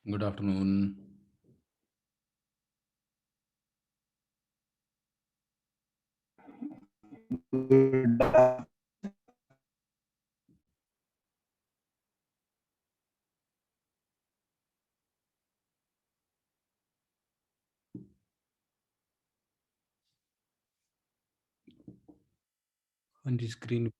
Good afternoon. हाँ जी, screen.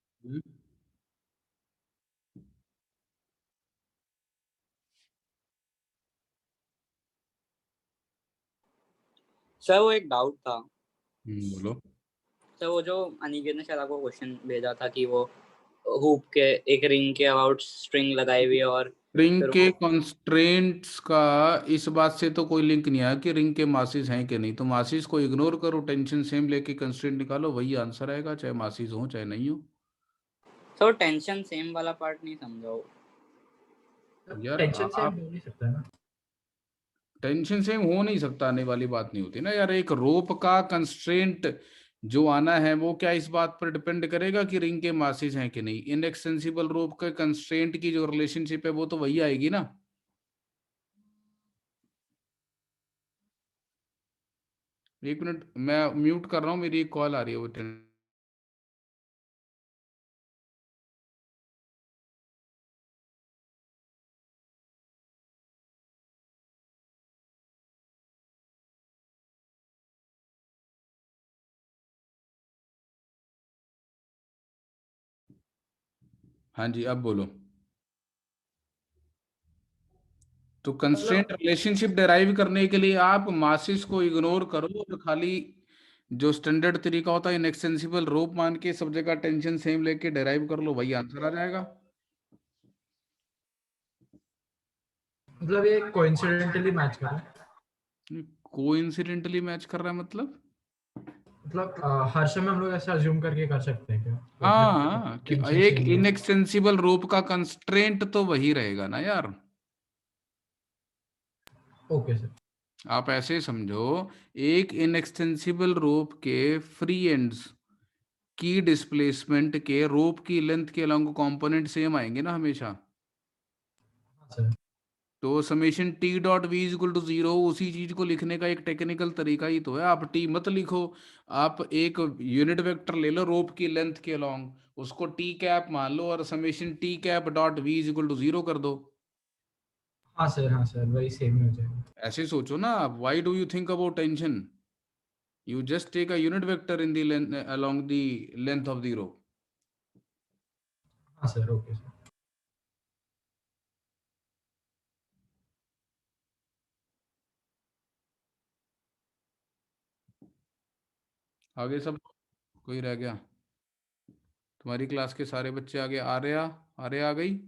Sir वो एक डाउट था। बोलो। सर वो जो अनिकेत ने शायद आपको क्वेश्चन भेजा था कि वो हुप के एक रिंग के अबाउट स्ट्रिंग लगाई हुई है और रिंग फिर के वो कॉन्स्ट्रेंट्स का इस बात से तो कोई लिंक नहीं आया कि रिंग के मासिस हैं कि नहीं। तो मासिस को इग्नोर करो, टेंशन सेम लेके कंस्ट्रेंट निकालो, वही आंसर आएगा, चाहे मासिस हो चाहे नहीं हो। सर टेंशन सेम वाला पार्ट नहीं समझा वो। यार टेंशन से आप हो नहीं सकता है ना। टेंशन सेम हो नहीं सकता, आने वाली बात नहीं होती ना यार। एक रोप का कंस्ट्रेंट जो आना है वो क्या इस बात पर डिपेंड करेगा कि रिंग के मासिस हैं कि नहीं। इनएक्सटेंसिबल रोप के कंस्ट्रेंट की जो रिलेशनशिप है वो तो वही आएगी ना। एक मिनट, मैं म्यूट कर रहा हूँ, मेरी एक कॉल आ रही है, वो हाँ जी, अब बोलो। तो कंस्ट्रेंट मतलब रिलेशनशिप डिराइव करने के लिए आप मासिस को इग्नोर करो और खाली जो स्टैंडर्ड तरीका होता है इनएक्सटेंसिबल रोप मान के सब जगह टेंशन सेम लेके डिराइव कर लो, वही आंसर आ जाएगा। ये कोइंसिडेंटली मैच कर रहा है। कोइंसिडेंटली मैच कर रहा है मतलब? हर समय हम लोग ऐसा अज्यूम करके कर सकते हैं क्या? हाँ, कि टेंशन एक सेम हो। इनएक्सटेंसिबल रोप का कंस्ट्रेंट तो वही रहेगा ना यार। Okay sir. आप ऐसे समझो, एक इनएक्सटेंसिबल रोप के फ्री एंड्स की डिस्प्लेसमेंट के रोप की लेंथ के अलॉन्ग कंपोनेंट सेम आएंगे ना हमेशा। सर तो summation T dot V is equal to zero, उसी चीज को लिखने का एक टेक्निकल तरीका ही तो है। आप टी मत लिखो, आप एक यूनिट वेक्टर ले लो रोप की लेंथ के अलॉन्ग, उसको टी कैप मान लो और summation T cap dot V is equal to zero कर दो। हाँ सर वही सेम ही हो जाएगा। ऐसे सोचो ना आप, why do you think about tension? You just take a unit vector in the length along the length of the rope. हाँ सर ओके सर। आगे सब कोई रह गया? तुम्हारी क्लास के सारे बच्चे आगे। आर्या, आर्या आ गई।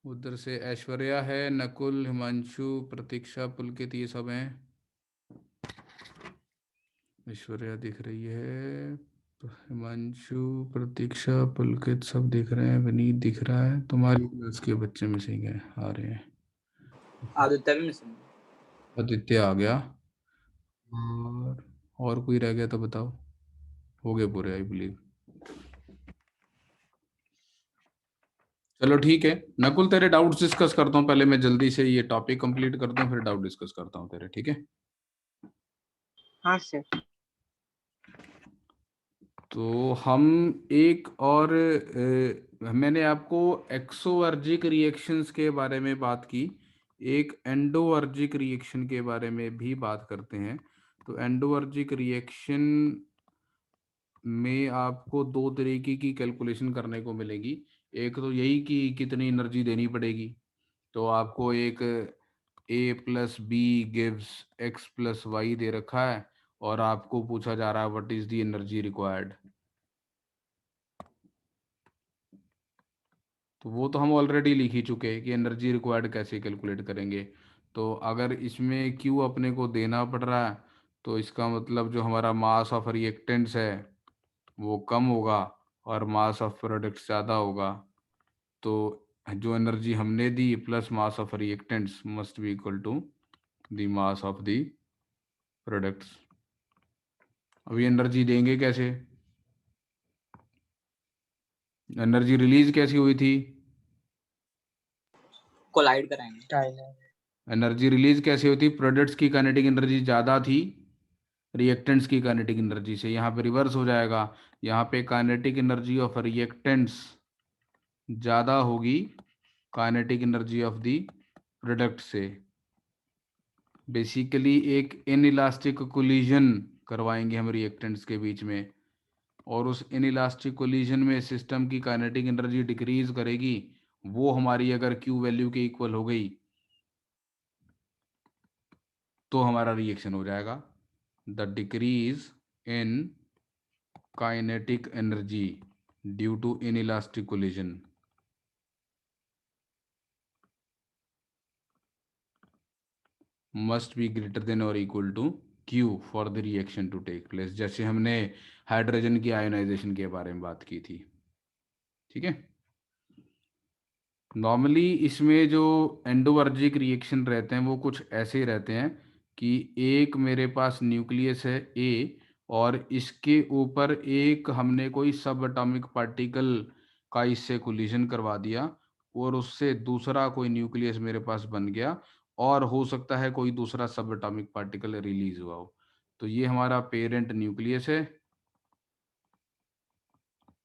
उधर से ऐश्वर्या है, नकुल, हिमांशु, प्रतीक्षा, पुलकित, ये सब हैं। ऐश्वर्या दिख रही है, हिमांशु, प्रतीक्षा, पुलकित सब दिख रहे हैं, विनीत दिख रहा है। तुम्हारी क्लास के बच्चे मिसिंग है, आ रहे हैं। आदित्य भी मिसिंग। आदित्य आ गया। और कोई रह गया तो बताओ। हो गए पूरे आई बिलीव। चलो ठीक है नकुल, तेरे डाउट्स डिस्कस करता हूँ। पहले मैं जल्दी से ये टॉपिक कंप्लीट करता हूँ, फिर डाउट डिस्कस करता हूँ तेरे, ठीक है? हाँ सर। तो हम एक और मैंने आपको एक्सोवर्जिक रिएक्शंस के बारे में बात की, एक एंडोवर्जिक रिएक्शन के बारे में भी बात करते हैं। तो एंडोवर्जिक रिएक्शन में आपको दो तरीके की कैलकुलेशन करने को मिलेगी। एक तो यही कि कितनी एनर्जी देनी पड़ेगी। तो आपको एक A plus B gives X plus Y दे रखा है और आपको पूछा जा रहा है what is the energy required. तो वो तो हम ऑलरेडी लिख ही चुके हैं कि एनर्जी रिक्वायर्ड कैसे कैलकुलेट करेंगे। तो अगर इसमें क्यू अपने को देना पड़ रहा है तो इसका मतलब जो हमारा मास ऑफ रिएक्टेंट्स है वो कम होगा और मास ऑफ प्रोडक्ट्स ज़्यादा होगा। तो जो एनर्जी हमने दी plus mass of reactants must be equal to the mass of the products. अभी एनर्जी देंगे कैसे? एनर्जी रिलीज कैसी हुई थी? कोलाइड कराएंगे। एनर्जी रिलीज कैसे होती? प्रोडक्ट्स की काइनेटिक एनर्जी ज़्यादा थी रिएक्टेंट्स की काइनेटिक एनर्जी से, यहाँ पे रिवर्स हो जाएगा। यहाँ पे काइनेटिक एनर्जी ऑफ रिएक्टेंट्स ज़्यादा होगी kinetic energy of the product से। बेसिकली एक इनइलास्टिक कोलिजन करवाएंगे हम रिएक्टेंट्स के बीच में, और उस इनइलास्टिक कोलिजन में सिस्टम की काइनेटिक एनर्जी डिक्रीज करेगी। वो हमारी अगर क्यू वैल्यू के इक्वल हो गई तो हमारा रिएक्शन हो जाएगा। The decrease in kinetic energy due to inelastic collision must be greater than और equal to Q for the reaction to take place, जैसे हमने हाइड्रोजन की आयोनाइजेशन के बारे में बात की थी। ठीक है। नॉर्मली इसमें जो एंडोवर्जिक रिएक्शन रहते हैं वो कुछ ऐसे रहते हैं कि एक मेरे पास न्यूक्लियस है ए, और इसके ऊपर एक हमने कोई सब एटॉमिक पार्टिकल का इससे कोलिजन करवा दिया, और उससे दूसरा कोई न्यूक्लियस मेरे पास बन गया, और हो सकता है कोई दूसरा सब एटॉमिक पार्टिकल रिलीज हुआ हो। तो ये हमारा पेरेंट न्यूक्लियस है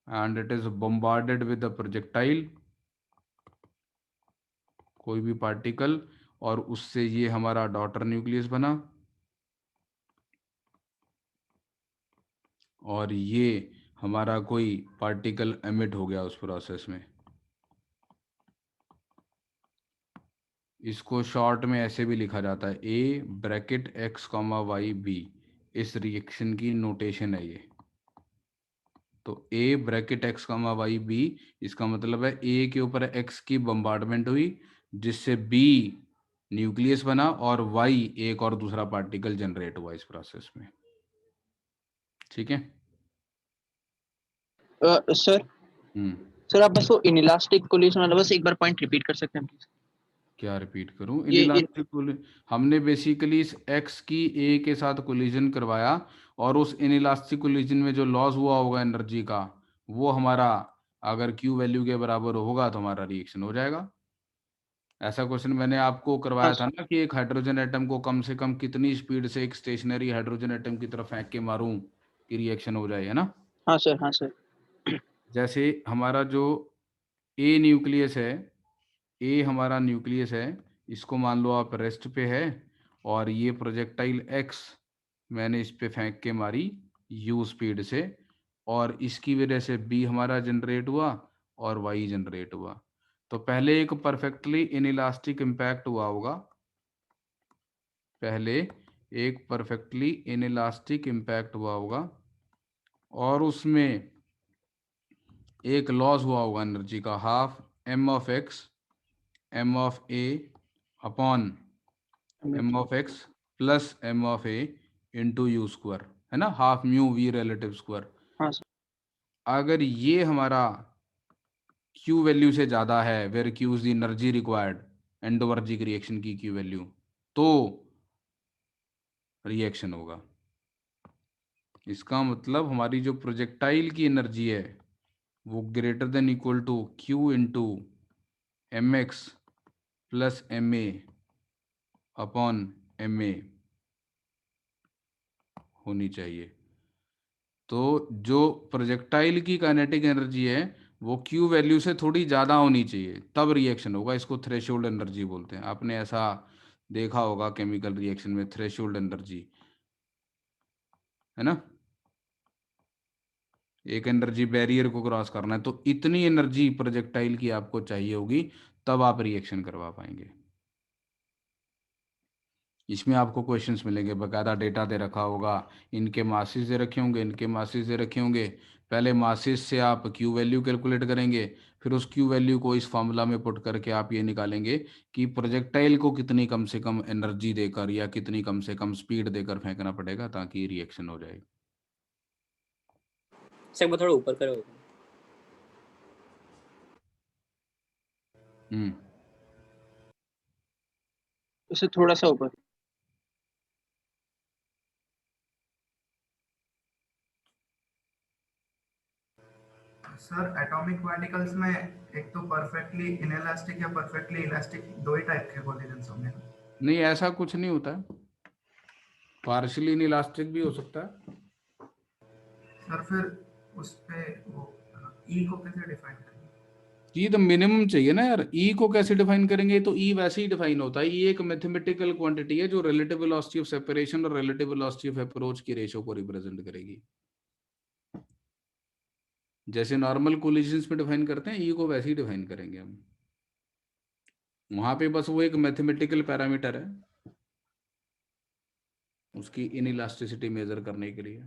and it is bombarded with the projectile, कोई भी पार्टिकल, और उससे ये हमारा डॉटर न्यूक्लियस बना, और ये हमारा कोई पार्टिकल एमिट हो गया उस प्रोसेस में। इसको शॉर्ट में ऐसे भी लिखा जाता है, A bracket X comma Y B. इस रिएक्शन की नोटेशन है ये। तो A bracket X comma Y B, इसका मतलब है ए के ऊपर एक्स की बम्बार्डमेंट हुई जिससे बी न्यूक्लियस बना, और वाई एक और दूसरा पार्टिकल जनरेट हुआ इस प्रोसेस में। ठीक है। सर सर आप बस वो इनइलास्टिक कोलिजन वाला बस एक बार पॉइंट रिपीट कर सकते हैं प्लीज? क्या रिपीट करूं? ये इनइलास्टिक हमने बेसिकली इस एक्स की ए के साथ कोलिजन करवाया, और उस इनइलास्टिक कोलिजन में जो लॉस हुआ होगा एनर्जी का, वो हमारा अगर क्यू वैल्यू के बराबर होगा तो हमारा रिएक्शन हो जाएगा। ऐसा क्वेश्चन मैंने आपको करवाया हाँ था ना कि एक हाइड्रोजन एटम को कम से कम कितनी स्पीड से एक स्टेशनरी हाइड्रोजन एटम की तरफ फेंक के मारूं कि रिएक्शन हो जाए, है ना? हाँ सर, हाँ सर। जैसे हमारा जो ए न्यूक्लियस है, ए हमारा न्यूक्लियस है, इसको मान लो आप रेस्ट पे है, और ये प्रोजेक्टाइल एक्स मैंने इस पे फेंक के मारी यू स्पीड से, और इसकी वजह से बी हमारा जनरेट हुआ और वाई जनरेट हुआ। तो पहले एक परफेक्टली इनइलास्टिक इम्पैक्ट हुआ होगा, पहले एक परफेक्टली इनइलास्टिक इम्पैक्ट हुआ होगा, और उसमें एक लॉस हुआ होगा एनर्जी का, half M of X M of A upon M of X plus M of A into U square, है ना, half mu V relative square. हाँ सर। अगर ये हमारा क्यू वैल्यू से ज़्यादा है, where Q is the energy required endothermic reaction की क्यू वैल्यू, तो रिएक्शन होगा। इसका मतलब हमारी जो प्रोजेक्टाइल की एनर्जी है वो greater than equal to Q into M X plus M A upon M A होनी चाहिए। तो जो प्रोजेक्टाइल की काइनेटिक एनर्जी है वो क्यू वैल्यू से थोड़ी ज़्यादा होनी चाहिए, तब रिएक्शन होगा। इसको थ्रेशोल्ड एनर्जी बोलते हैं। आपने ऐसा देखा होगा केमिकल रिएक्शन में, थ्रेशोल्ड एनर्जी, है ना, एक एनर्जी बैरियर को क्रॉस करना है, तो इतनी एनर्जी प्रोजेक्टाइल की आपको चाहिए होगी, तब आप रिएक्शन करवा पाएंगे। इसमें आपको क्वेश्चंस मिलेंगे, बकायदा डेटा दे रखा होगा, इनके मासेस दे रखे होंगे, इनके मासेस दे रखे होंगे। पहले मासेस से आप क्यू वैल्यू कैलकुलेट करेंगे, फिर उस क्यू वैल्यू को इस फार्मूला में पुट करके आप ये निकालेंगे कि प्रोजेक्टाइल को कितनी कम से कम एनर्जी देकर या कितनी कम से कम स्पीड देकर फेंकना पड़ेगा ताकि रिएक्शन हो जाए। सर वो थोड़ा ऊपर करो। उससे थोड़ा सा ऊपर। सर एटॉमिक पार्टिकल्स में एक तो परफेक्टली इनइलास्टिक या परफेक्टली इलास्टिक दो ही टाइप के कोलिजन्स होंगे ना? नहीं, ऐसा कुछ नहीं होता है, पार्शियली इनइलास्टिक भी हो सकता है। सर फिर उस पे वो ई को कैसे डिफाइन करेंगे? ई तो मिनिमम चाहिए ना यार। ई को कैसे डिफाइन करेंगे? तो ई वैसे ही डिफाइन होता है। ई एक मैथमेटिकल क्वांटिटी है जो रिलेटिव वेलोसिटी ऑफ सेपरेशन और रिलेटिव वेलोसिटी ऑफ अप्रोच की रेशो को रिप्रेजेंट करेगी। जैसे नॉर्मल कोलिजन्स में डिफाइन करते हैं, ई को वैसे ही डिफाइन करेंगे हम। वहां पे बस वो एक मैथमेटिकल पैरामीटर है उसकी इनइलास्टिसिटी मेजर करने के लिए।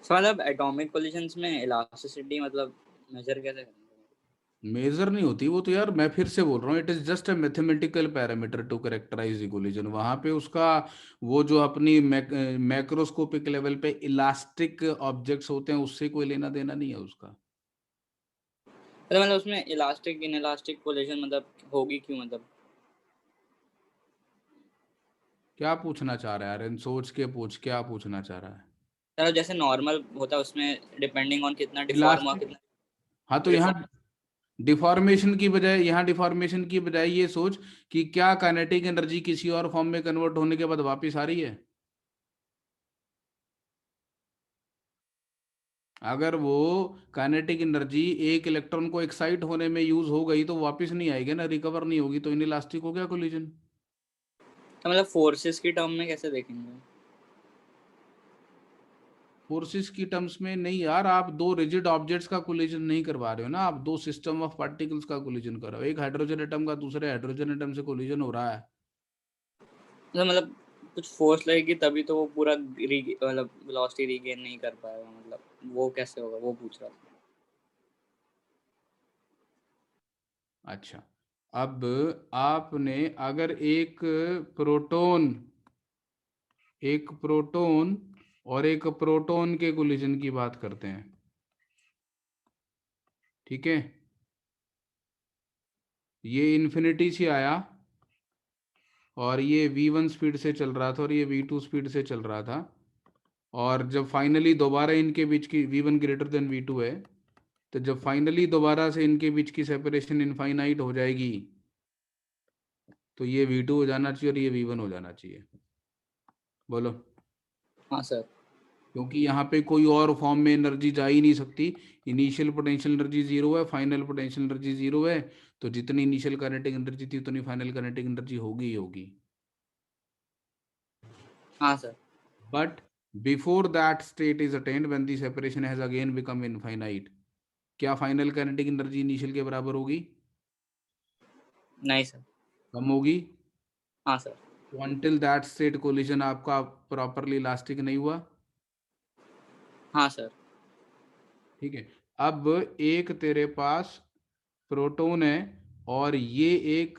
मतलब एटॉमिक कोलिजन्स में इलास्टिसिटी मतलब मेजर कैसे करेंगे? मेजर नहीं होती वो तो यार, मैं फिर से बोल रहा हूँ, it is just a mathematical parameter to characterize the collision. वहां पे उसका वो जो अपनी मैक्रोस्कोपिक लेवल पे इलास्टिक ऑब्जेक्ट्स होते हैं उससे कोई लेना देना नहीं है उसका। मतलब उसमें इलास्टिक इनइलास्टिक कोलिजन मतलब होगी क्यों? मतलब क्या पूछना चाह रहा है यार? सोच के पूछ, क्या पूछना चाह रहा है? मतलब जैसे नॉर्मल होता है उसमें डिपेंडिंग ऑन कितना डिफॉर्म हुआ, इलास्टिक, कितना हाँ तो यहाँ डिफॉर्म। डिफॉर्मेशन की बजाय, यहाँ डिफॉर्मेशन की बजाय ये सोच कि क्या काइनेटिक एनर्जी किसी और फॉर्म में कन्वर्ट होने के बाद वापस आ रही है। अगर वो काइनेटिक एनर्जी एक इलेक्ट्रॉन को एक्साइट होने में यूज हो गई तो वापस नहीं आएगी ना, रिकवर नहीं होगी, तो इनइलास्टिक हो गया कोलिजन। तो मतलब फोर्सेस की टर्म में कैसे देखेंगे? फोर्सेस की टर्म्स में नहीं यार, आप दो रिजिड ऑब्जेक्ट्स का कोलिजन नहीं करवा रहे हो ना, आप दो सिस्टम ऑफ पार्टिकल्स का कोलिजन कर रहे हो। एक हाइड्रोजन एटम का दूसरे हाइड्रोजन एटम से कोलिजन हो रहा है। मतलब कुछ फोर्स लगेगी तभी तो वो पूरा मतलब वेलोसिटी रीगेन नहीं कर पाएगा, मतलब वो कैसे होगा वो पूछ रहा था। अच्छा, अब आपने अगर प्रोटॉन एक प्रोटॉन और एक प्रोटॉन के कोलिजन की बात करते हैं, ठीक है, ये इन्फिनिटी से आया और ये v1 स्पीड से चल रहा था और ये v2 स्पीड से चल रहा था, और जब फाइनली दोबारा इनके बीच की v1 ग्रेटर देन v2 है, तो जब फाइनली दोबारा से इनके बीच की सेपरेशन इनफाइनाइट हो जाएगी तो ये v2 हो जाना चाहिए और ये v1 हो जाना चाहिए। बोलो। हाँ सर। क्योंकि यहाँ पे कोई और फॉर्म में एनर्जी जा ही नहीं सकती। इनिशियल पोटेंशियल एनर्जी जीरो है, फाइनल पोटेंशियल एनर्जी जीरो है, तो जितनी इनिशियल काइनेटिक एनर्जी थी उतनी फाइनल काइनेटिक एनर्जी होगी ही होगी। हाँ sir. But before that state is attained, when the separation has again become infinite, क्या फाइनल काइनेटिक एनर्जी इनिशियल के बराबर होगी? नहीं सर। कम होगी। हाँ सर। तो until that state collision आपका प्रॉपरली इलास्टिक नहीं हुआ। हाँ सर। ठीक है, अब एक तेरे पास प्रोटॉन है और ये एक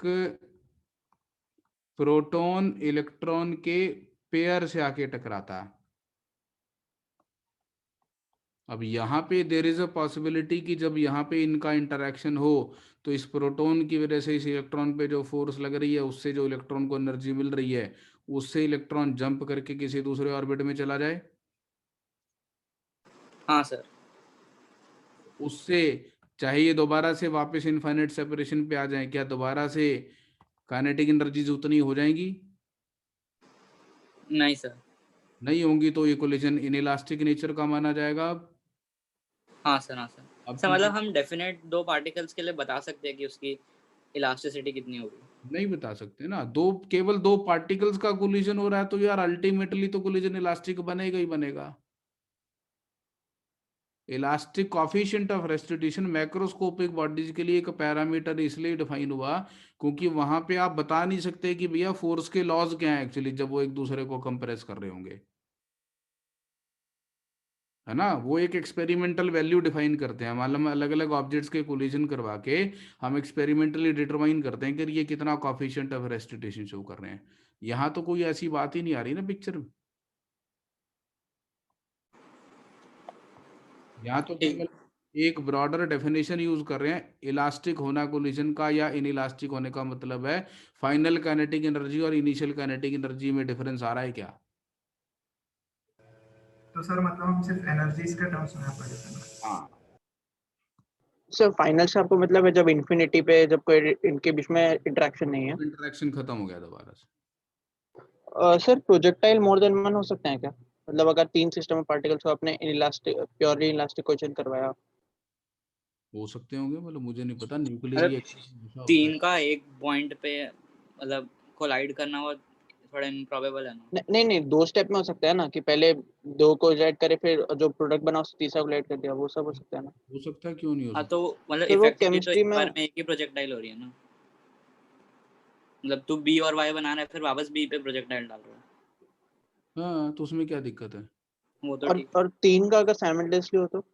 प्रोटॉन इलेक्ट्रॉन के पेयर से आके टकराता है। अब यहाँ पे देर इज अ पॉसिबिलिटी कि जब यहाँ पे इनका इंटरेक्शन हो तो इस प्रोटॉन की वजह से इस इलेक्ट्रॉन पे जो फोर्स लग रही है उससे जो इलेक्ट्रॉन को एनर्जी मिल रही है उससे इलेक्ट्रॉन जंप करके किसी दूसरे ऑर्बिट में चला जाए। हाँ सर। उससे चाहे ये दोबारा से वापस इनफाइनाइट सेपरेशन पे आ जाए, क्या दोबारा से काइनेटिक एनर्जीज उतनी हो जाएंगी? नहीं सर। नहीं होंगी, तो ये कोलिजन इनइलास्टिक नेचर का माना जाएगा। हाँ सर। हाँ सर। अब सर मतलब हम डेफिनेट दो पार्टिकल्स के लिए बता सकते हैं कि उसकी इलास्टिसिटी कितनी होगी? नहीं बता सकते ना, दो केवल दो पार्टिकल्स का कोलिजन हो रहा है तो यार अल्टीमेटली तो कोलिजन इलास्टिक बनेगा ही बनेगा। Elastic coefficient of restitution macroscopic bodies के लिए एक पैरामीटर इसलिए डिफाइन हुआ क्योंकि वहां पे आप बता नहीं सकते कि भैया फोर्स के लॉज क्या हैं एक्चुअली जब वो एक दूसरे को कंप्रेस कर रहे होंगे, है ना। वो एक एक्सपेरिमेंटल वैल्यू डिफाइन करते हैं, मतलब अलग अलग ऑब्जेक्ट्स के कोलिजन करवा के हम एक्सपेरिमेंटली डिटरमाइन करते हैं कि ये कितना कॉफिशिएंट ऑफ रेस्टिट्यूशन शो कर रहे हैं। यहाँ तो कोई ऐसी बात ही नहीं आ रही ना पिक्चर में। यहाँ तो ठीक। केवल एक ब्रॉडर डेफिनेशन यूज कर रहे हैं इलास्टिक होना कोलिजन का या इनइलास्टिक होने का मतलब है फाइनल काइनेटिक एनर्जी और इनिशियल काइनेटिक एनर्जी में डिफरेंस आ रहा है क्या? तो सर मतलब हम सिर्फ एनर्जीज के टर्म्स में यहाँ पर डिफाइन करते हाँ, सर फाइनल से आपको मतलब है जब इन्फिनिटी पे जब कोई इनके बीच में इंटरेक्शन नहीं है। इंटरेक्शन खत्म हो गया दोबारा से। Sir projectile more than one हो सकते हैं क्या? मतलब अगर 3 सिस्टम ऑफ पार्टिकल्स को आपने इनइलास्टिक प्योरली इलास्टिक क्वेश्चन करवाया। हो सकते होंगे, मतलब मुझे नहीं पता, न्यूक्लियर मतलब रिएक्शन हमेशा होता है। 3 का एक पॉइंट पे मतलब कोलाइड करना वो थोड़ा इम्प्रॉबेबल है ना। नहीं नहीं 2 स्टेप में हो सकता है ना कि पहले 2 को ऐड करे फिर जो प्रोडक्ट बना उससे तीसरा को ऐड कर दिया, वो सब हो सकता है ना। हो सकता है, क्यों नहीं हो हाँ सकता? तो मतलब सर वो इफेक्टिवली तो केमिस्ट्री एक में बार में एक ही प्रोजेक्टाइल हो रही है ना। मतलब तू बी और वाई बना रहा है फिर वापस बी पे प्रोजेक्टाइल डाल रहा है, हाँ, तो उसमें क्या दिक्कत है? वो तो ठीक है। और 3 का अगर साइमल्टेनियसली हो तो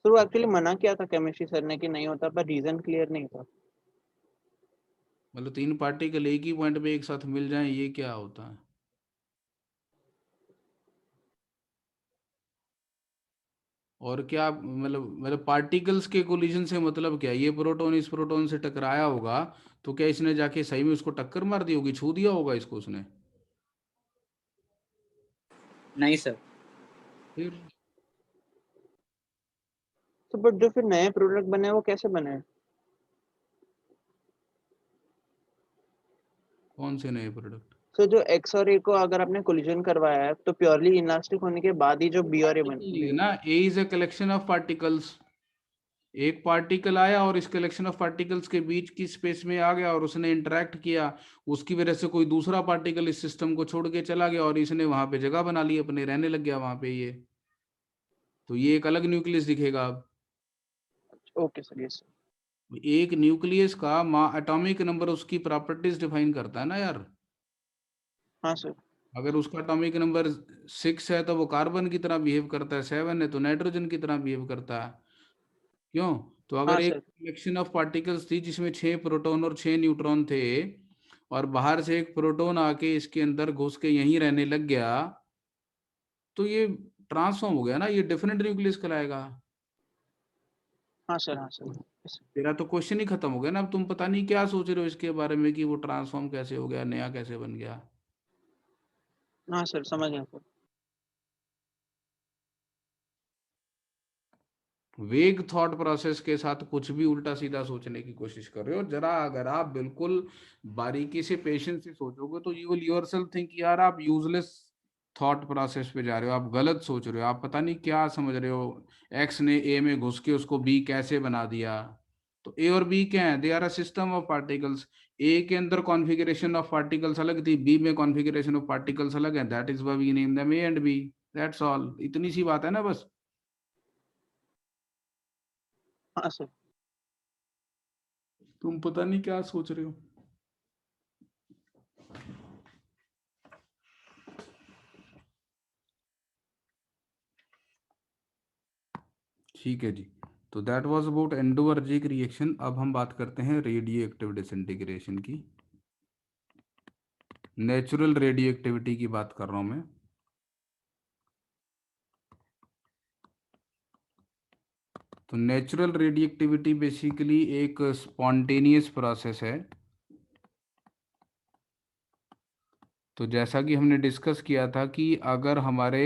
वो एक्चुअली मना किया था केमिस्ट्री सर ने कि नहीं होता, पर रीजन क्लियर नहीं था। मतलब 3 पार्टिकल एक ही पॉइंट पे एक साथ मिल जाएं, ये क्या होता है? और क्या मतलब पार्टिकल्स के कोलिजन से मतलब क्या? ये प्रोटॉन इस प्रोटॉन से टकराया होगा तो क्या इसने जाके सही में उसको टक्कर मार दी होगी, छू दिया होगा इसको उसने? नहीं सर, फिर तो बट जो फिर नए प्रोडक्ट बने हैं, वो कैसे बने हैं? कौन से नए प्रोडक्ट? सो जो एक्स और ए को अगर आपने कोलिजन करवाया है तो प्योरली इलास्टिक होने के बाद ही जो बी और ए बन पार्टिकल नहीं है ना, A is a collection of particles. एक पार्टिकल आया और इस कलेक्शन ऑफ पार्टिकल्स के बीच की स्पेस में आ गया और उसने इंटरेक्ट किया, उसकी वजह से कोई दूसरा पार्टिकल इस सिस्टम को छोड़ के चला गया और इसने वहां पे जगह बना ली, अपने रहने लग गया वहां पे ये। तो ये एक अलग न्यूक्लियस दिखेगा अब। Okay sir, yes sir. एक न्यूक्लियस का एटॉमिक नंबर उसकी प्रॉपर्टीज डिफाइन करता है ना यार। हाँ सर। अगर उसका एटॉमिक नंबर 6 है तो वो कार्बन की तरह बिहेव करता है, 7 है तो नाइट्रोजन की तरह बिहेव करता है। क्यों? तो अगर हाँ एक सर। कलेक्शन ऑफ पार्टिकल्स थी जिसमें 6 प्रोटॉन और 6 न्यूट्रॉन थे, और बाहर से एक प्रोटॉन आके इसके अंदर घुस के यहीं रहने लग गया, तो ये ट्रांसफॉर्म हो गया ना, ये डिफरेंट न्यूक्लियस कहलाएगा। हाँ सर। हाँ सर, yes, sir। तेरा तो क्वेश्चन ही खत्म हो गया ना। अब तुम पता नहीं क्या सोच रहे हो इसके बारे में कि वो ट्रांसफॉर्म कैसे हो गया, नया कैसे बन गया। हाँ सर, समझ गया सर। वेग थॉट प्रोसेस के साथ कुछ भी उल्टा सीधा सोचने की कोशिश कर रहे हो। जरा अगर आप बिल्कुल बारीकी से पेशेंस से सोचोगे तो यू विल योरसेल्फ थिंक यार आप यूजलेस थॉट प्रोसेस पे जा रहे हो, आप गलत सोच रहे हो, आप पता नहीं क्या समझ रहे हो। एक्स ने ए में घुस के उसको बी कैसे बना दिया? तो ए और बी क्या है? They are a system of particles. A के अंदर कॉन्फ़िगरेशन ऑफ पार्टिकल्स अलग थी, बी में कॉन्फ़िगरेशन ऑफ पार्टिकल्स अलग है, that is why we name them A and B. That's all, इतनी सी बात है ना बस। हाँ सर। तुम पता नहीं क्या सोच रहे हो। ठीक है जी। तो दैट वाज अबाउट एंडोवर्जिक रिएक्शन। अब हम बात करते हैं रेडियो एक्टिव डिसइंटीग्रेशन की। नेचुरल रेडियो एक्टिविटी की बात कर रहा हूं मैं। तो नेचुरल रेडियो एक्टिविटी बेसिकली एक स्पॉन्टेनियस प्रोसेस है। तो जैसा कि हमने डिस्कस किया था कि अगर हमारे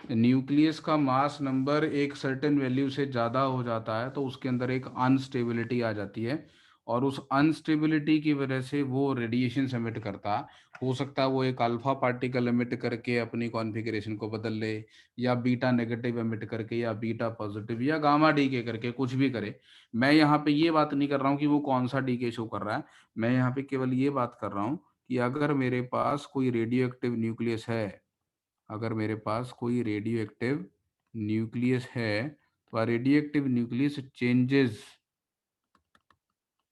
न्यूक्लियस का मास नंबर एक सर्टेन वैल्यू से ज़्यादा हो जाता है तो उसके अंदर एक अनस्टेबिलिटी आ जाती है, और उस अनस्टेबिलिटी की वजह से वो रेडिएशन एमिट करता है। हो सकता है वो एक अल्फा पार्टिकल एमिट करके अपनी कॉन्फ़िगरेशन को बदल ले, या बीटा नेगेटिव एमिट करके, या बीटा पॉजिटिव, या गामा डी के करके, कुछ भी करे। मैं यहाँ पे ये बात नहीं कर रहा हूँ कि वो कौन सा डी के शो कर रहा है। मैं यहाँ पे केवल ये बात कर रहा हूँ कि अगर मेरे पास कोई रेडियो एक्टिव न्यूक्लियस है, अगर मेरे पास कोई रेडियो एक्टिव न्यूक्लियस है, तो radio active nucleus changes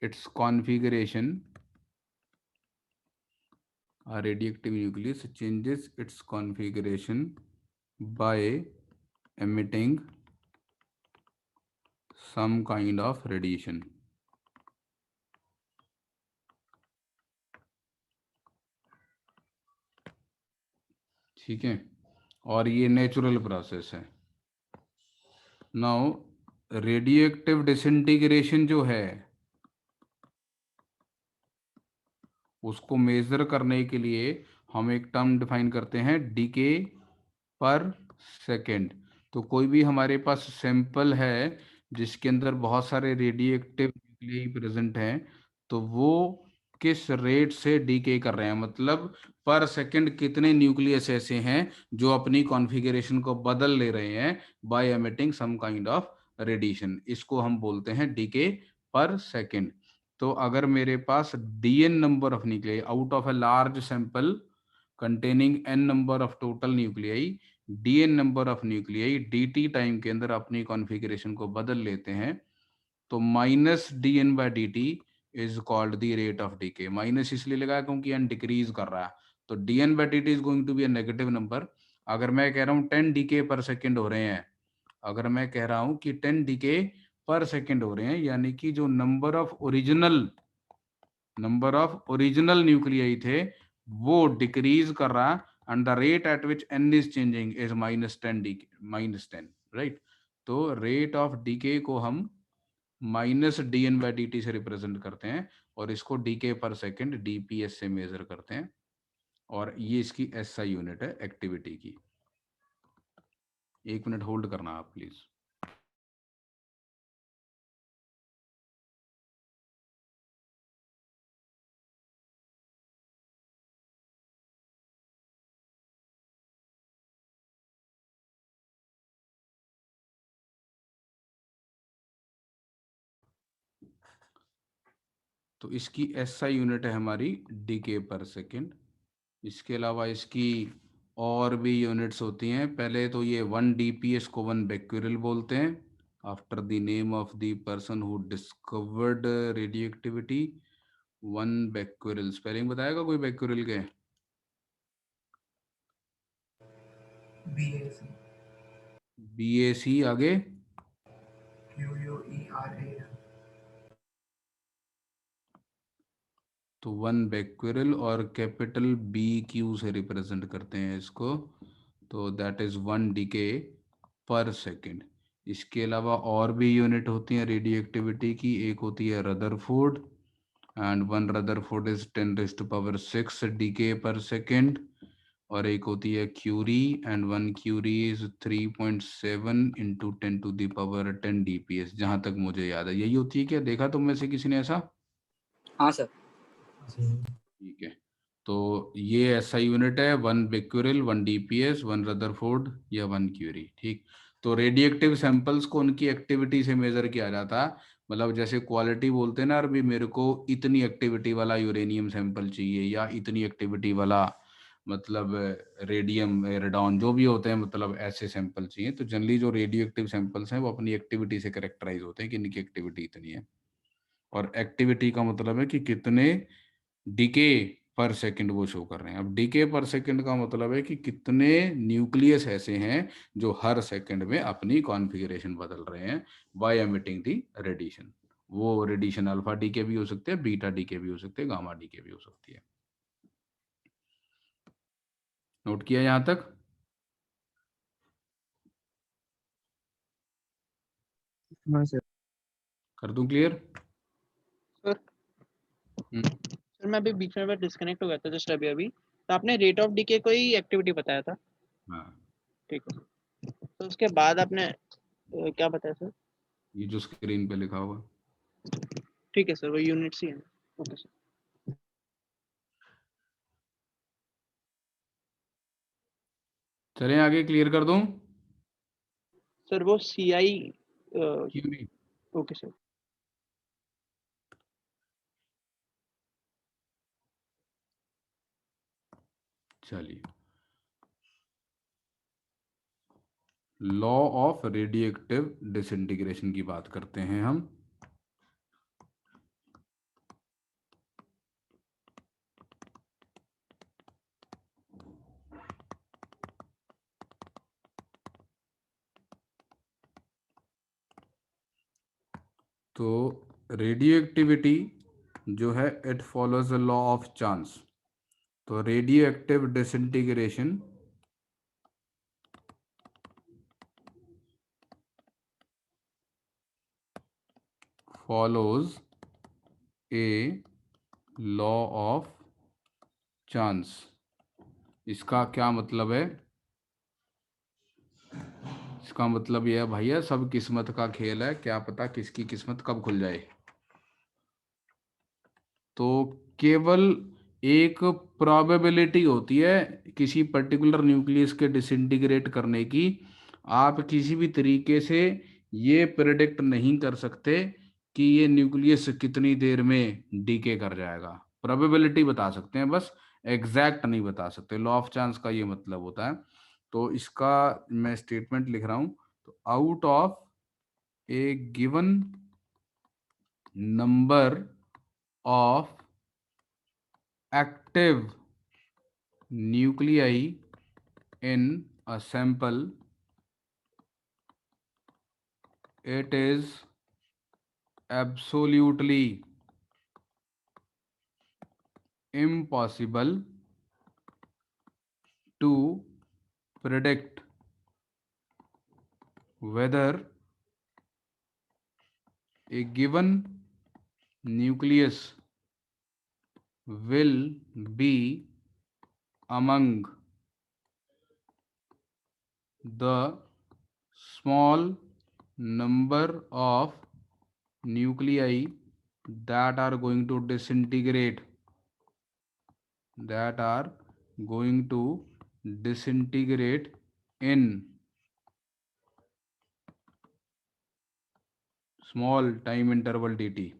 it's configuration, a radioactive nucleus changes its configuration by emitting some kind of radiation। ठीक है, और ये नेचुरल प्रोसेस है। नाउ रेडियो एक्टिव डिसइंटीग्रेशन जो है उसको मेजर करने के लिए हम एक टर्म डिफाइन करते हैं डीके पर सेकेंड। तो कोई भी हमारे पास सैंपल है जिसके अंदर बहुत सारे रेडियो एक्टिव न्यूक्लियाई प्रेजेंट हैं, तो वो किस रेट से डीके कर रहे हैं, मतलब पर सेकंड कितने न्यूक्लियस ऐसे हैं जो अपनी कॉन्फ़िगरेशन को बदल ले रहे हैं by emitting some kind of radiation, इसको हम बोलते हैं डीके पर सेकंड। तो अगर मेरे पास D N number of nuclei out of a large sample containing N number of total nuclei, D N number of nuclei dt time के अंदर अपनी कॉन्फ़िगरेशन को बदल लेते हैं, तो minus D N by D T is called the rate of decay. Minus इसलिए लगा क्योंकि एन डिक्रीज कर रहा है, तो D N by D T is going to be a negative number. अगर मैं कह रहा हूँ 10 डीके पर सेकेंड हो रहे हैं, अगर मैं कह रहा हूँ कि 10 डीके पर सेकेंड हो रहे हैं, यानी कि जो नंबर ऑफ ओरिजिनल न्यूक्लियाई थे वो डिक्रीज कर रहा, and the rate at which N is changing is -10, right. तो रेट ऑफ डीके को हम minus D N by D T से रिप्रेजेंट करते हैं, और इसको डीके पर सेकेंड डीपीएस से मेजर करते हैं, और ये इसकी एसआई यूनिट है एक्टिविटी की। 1 मिनट होल्ड करना आप प्लीज। तो इसकी एसआई यूनिट है हमारी डीके पर सेकेंड। इसके अलावा इसकी और भी यूनिट्स होती हैं। पहले तो ये 1 डीपीएस को 1 becquerel बोलते हैं, after the name of the person who discovered radio activity. 1 becquerel spelling बताएगा कोई becquerel के? BAC BAC आगे QUERAL। तो 1 becquerel, और कैपिटल BQ से रिप्रेजेंट करते हैं इसको, तो that is 1 DK per second. इसके अलावा और भी यूनिट होती हैं रेडियो एक्टिविटी की। एक होती है rutherford, and 1 rutherford is 10⁻6 decay per second. और एक होती है curie, and 1 curie is 3.7 into 10⁻10 DPS, जहां तक मुझे याद है। यही होती है क्या? देखा तुम में से किसी ने ऐसा? हाँ सर। ठीक है, तो ये ऐसा यूनिट है 1 becquerel, 1 डीपीएस, 1 रदरफोर्ड या 1 क्यूरी। ठीक, तो रेडियो एक्टिव सैंपल्स को उनकी एक्टिविटी से मेजर किया जाता है। मतलब जैसे क्वालिटी बोलते हैं ना अरबी, मेरे को इतनी एक्टिविटी वाला यूरेनियम सैंपल चाहिए, या इतनी एक्टिविटी वाला मतलब रेडियम रेडॉन जो भी होते हैं, मतलब ऐसे सैंपल चाहिए। तो जनरली जो रेडियो एक्टिव सैंपल्स हैं वो अपनी एक्टिविटी से करेक्टराइज होते हैं कि इनकी एक्टिविटी इतनी है। और एक्टिविटी का मतलब है कि कितने डीके पर सेकंड वो शो कर रहे हैं। अब डीके पर सेकंड का मतलब है कि कितने न्यूक्लियस ऐसे हैं जो हर सेकंड में अपनी कॉन्फ़िगरेशन बदल रहे हैं बाय एमिटिंग दी रेडिएशन। वो रेडिएशन अल्फा डीके भी हो सकते हैं, बीटा डीके भी हो सकते हैं, गामा डीके भी हो सकती है। नोट किया यहां तक? हाँ सर। कर दूं क्लियर? सर सर मैं अभी बीच में डिस्कनेक्ट हो गया था जस्ट अभी तो आपने रेट ऑफ डीके को ही एक्टिविटी बताया था। हाँ, ठीक है, तो उसके बाद आपने क्या बताया सर? ये जो स्क्रीन पे लिखा हुआ। ठीक है सर, वो यूनिट्स ही है। Okay sir. चलें आगे, क्लियर कर दूं? सर वो CI। क्यों नहीं? Okay sir. चलिए, law of radioactive disintegration की बात करते हैं हम। तो रेडियो एक्टिविटी जो है it follows the law of chance. तो radioactive disintegration follows a law of chance। इसका क्या मतलब है? इसका मतलब यह है भैया, सब किस्मत का खेल है, क्या पता किसकी किस्मत कब खुल जाए। तो केवल एक प्रोबेबिलिटी होती है किसी पर्टिकुलर न्यूक्लियस के डिसइंटीग्रेट करने की। आप किसी भी तरीके से ये प्रेडिक्ट नहीं कर सकते कि ये न्यूक्लियस कितनी देर में डीके कर जाएगा। प्रोबेबिलिटी बता सकते हैं बस, एग्जैक्ट नहीं बता सकते। लॉ ऑफ चांस का ये मतलब होता है। तो इसका मैं स्टेटमेंट लिख रहा हूं। तो out of A given number of active nuclei in a sample, it is absolutely impossible to predict whether a given nucleus will be among the small number of nuclei that are going to disintegrate in small time interval dt।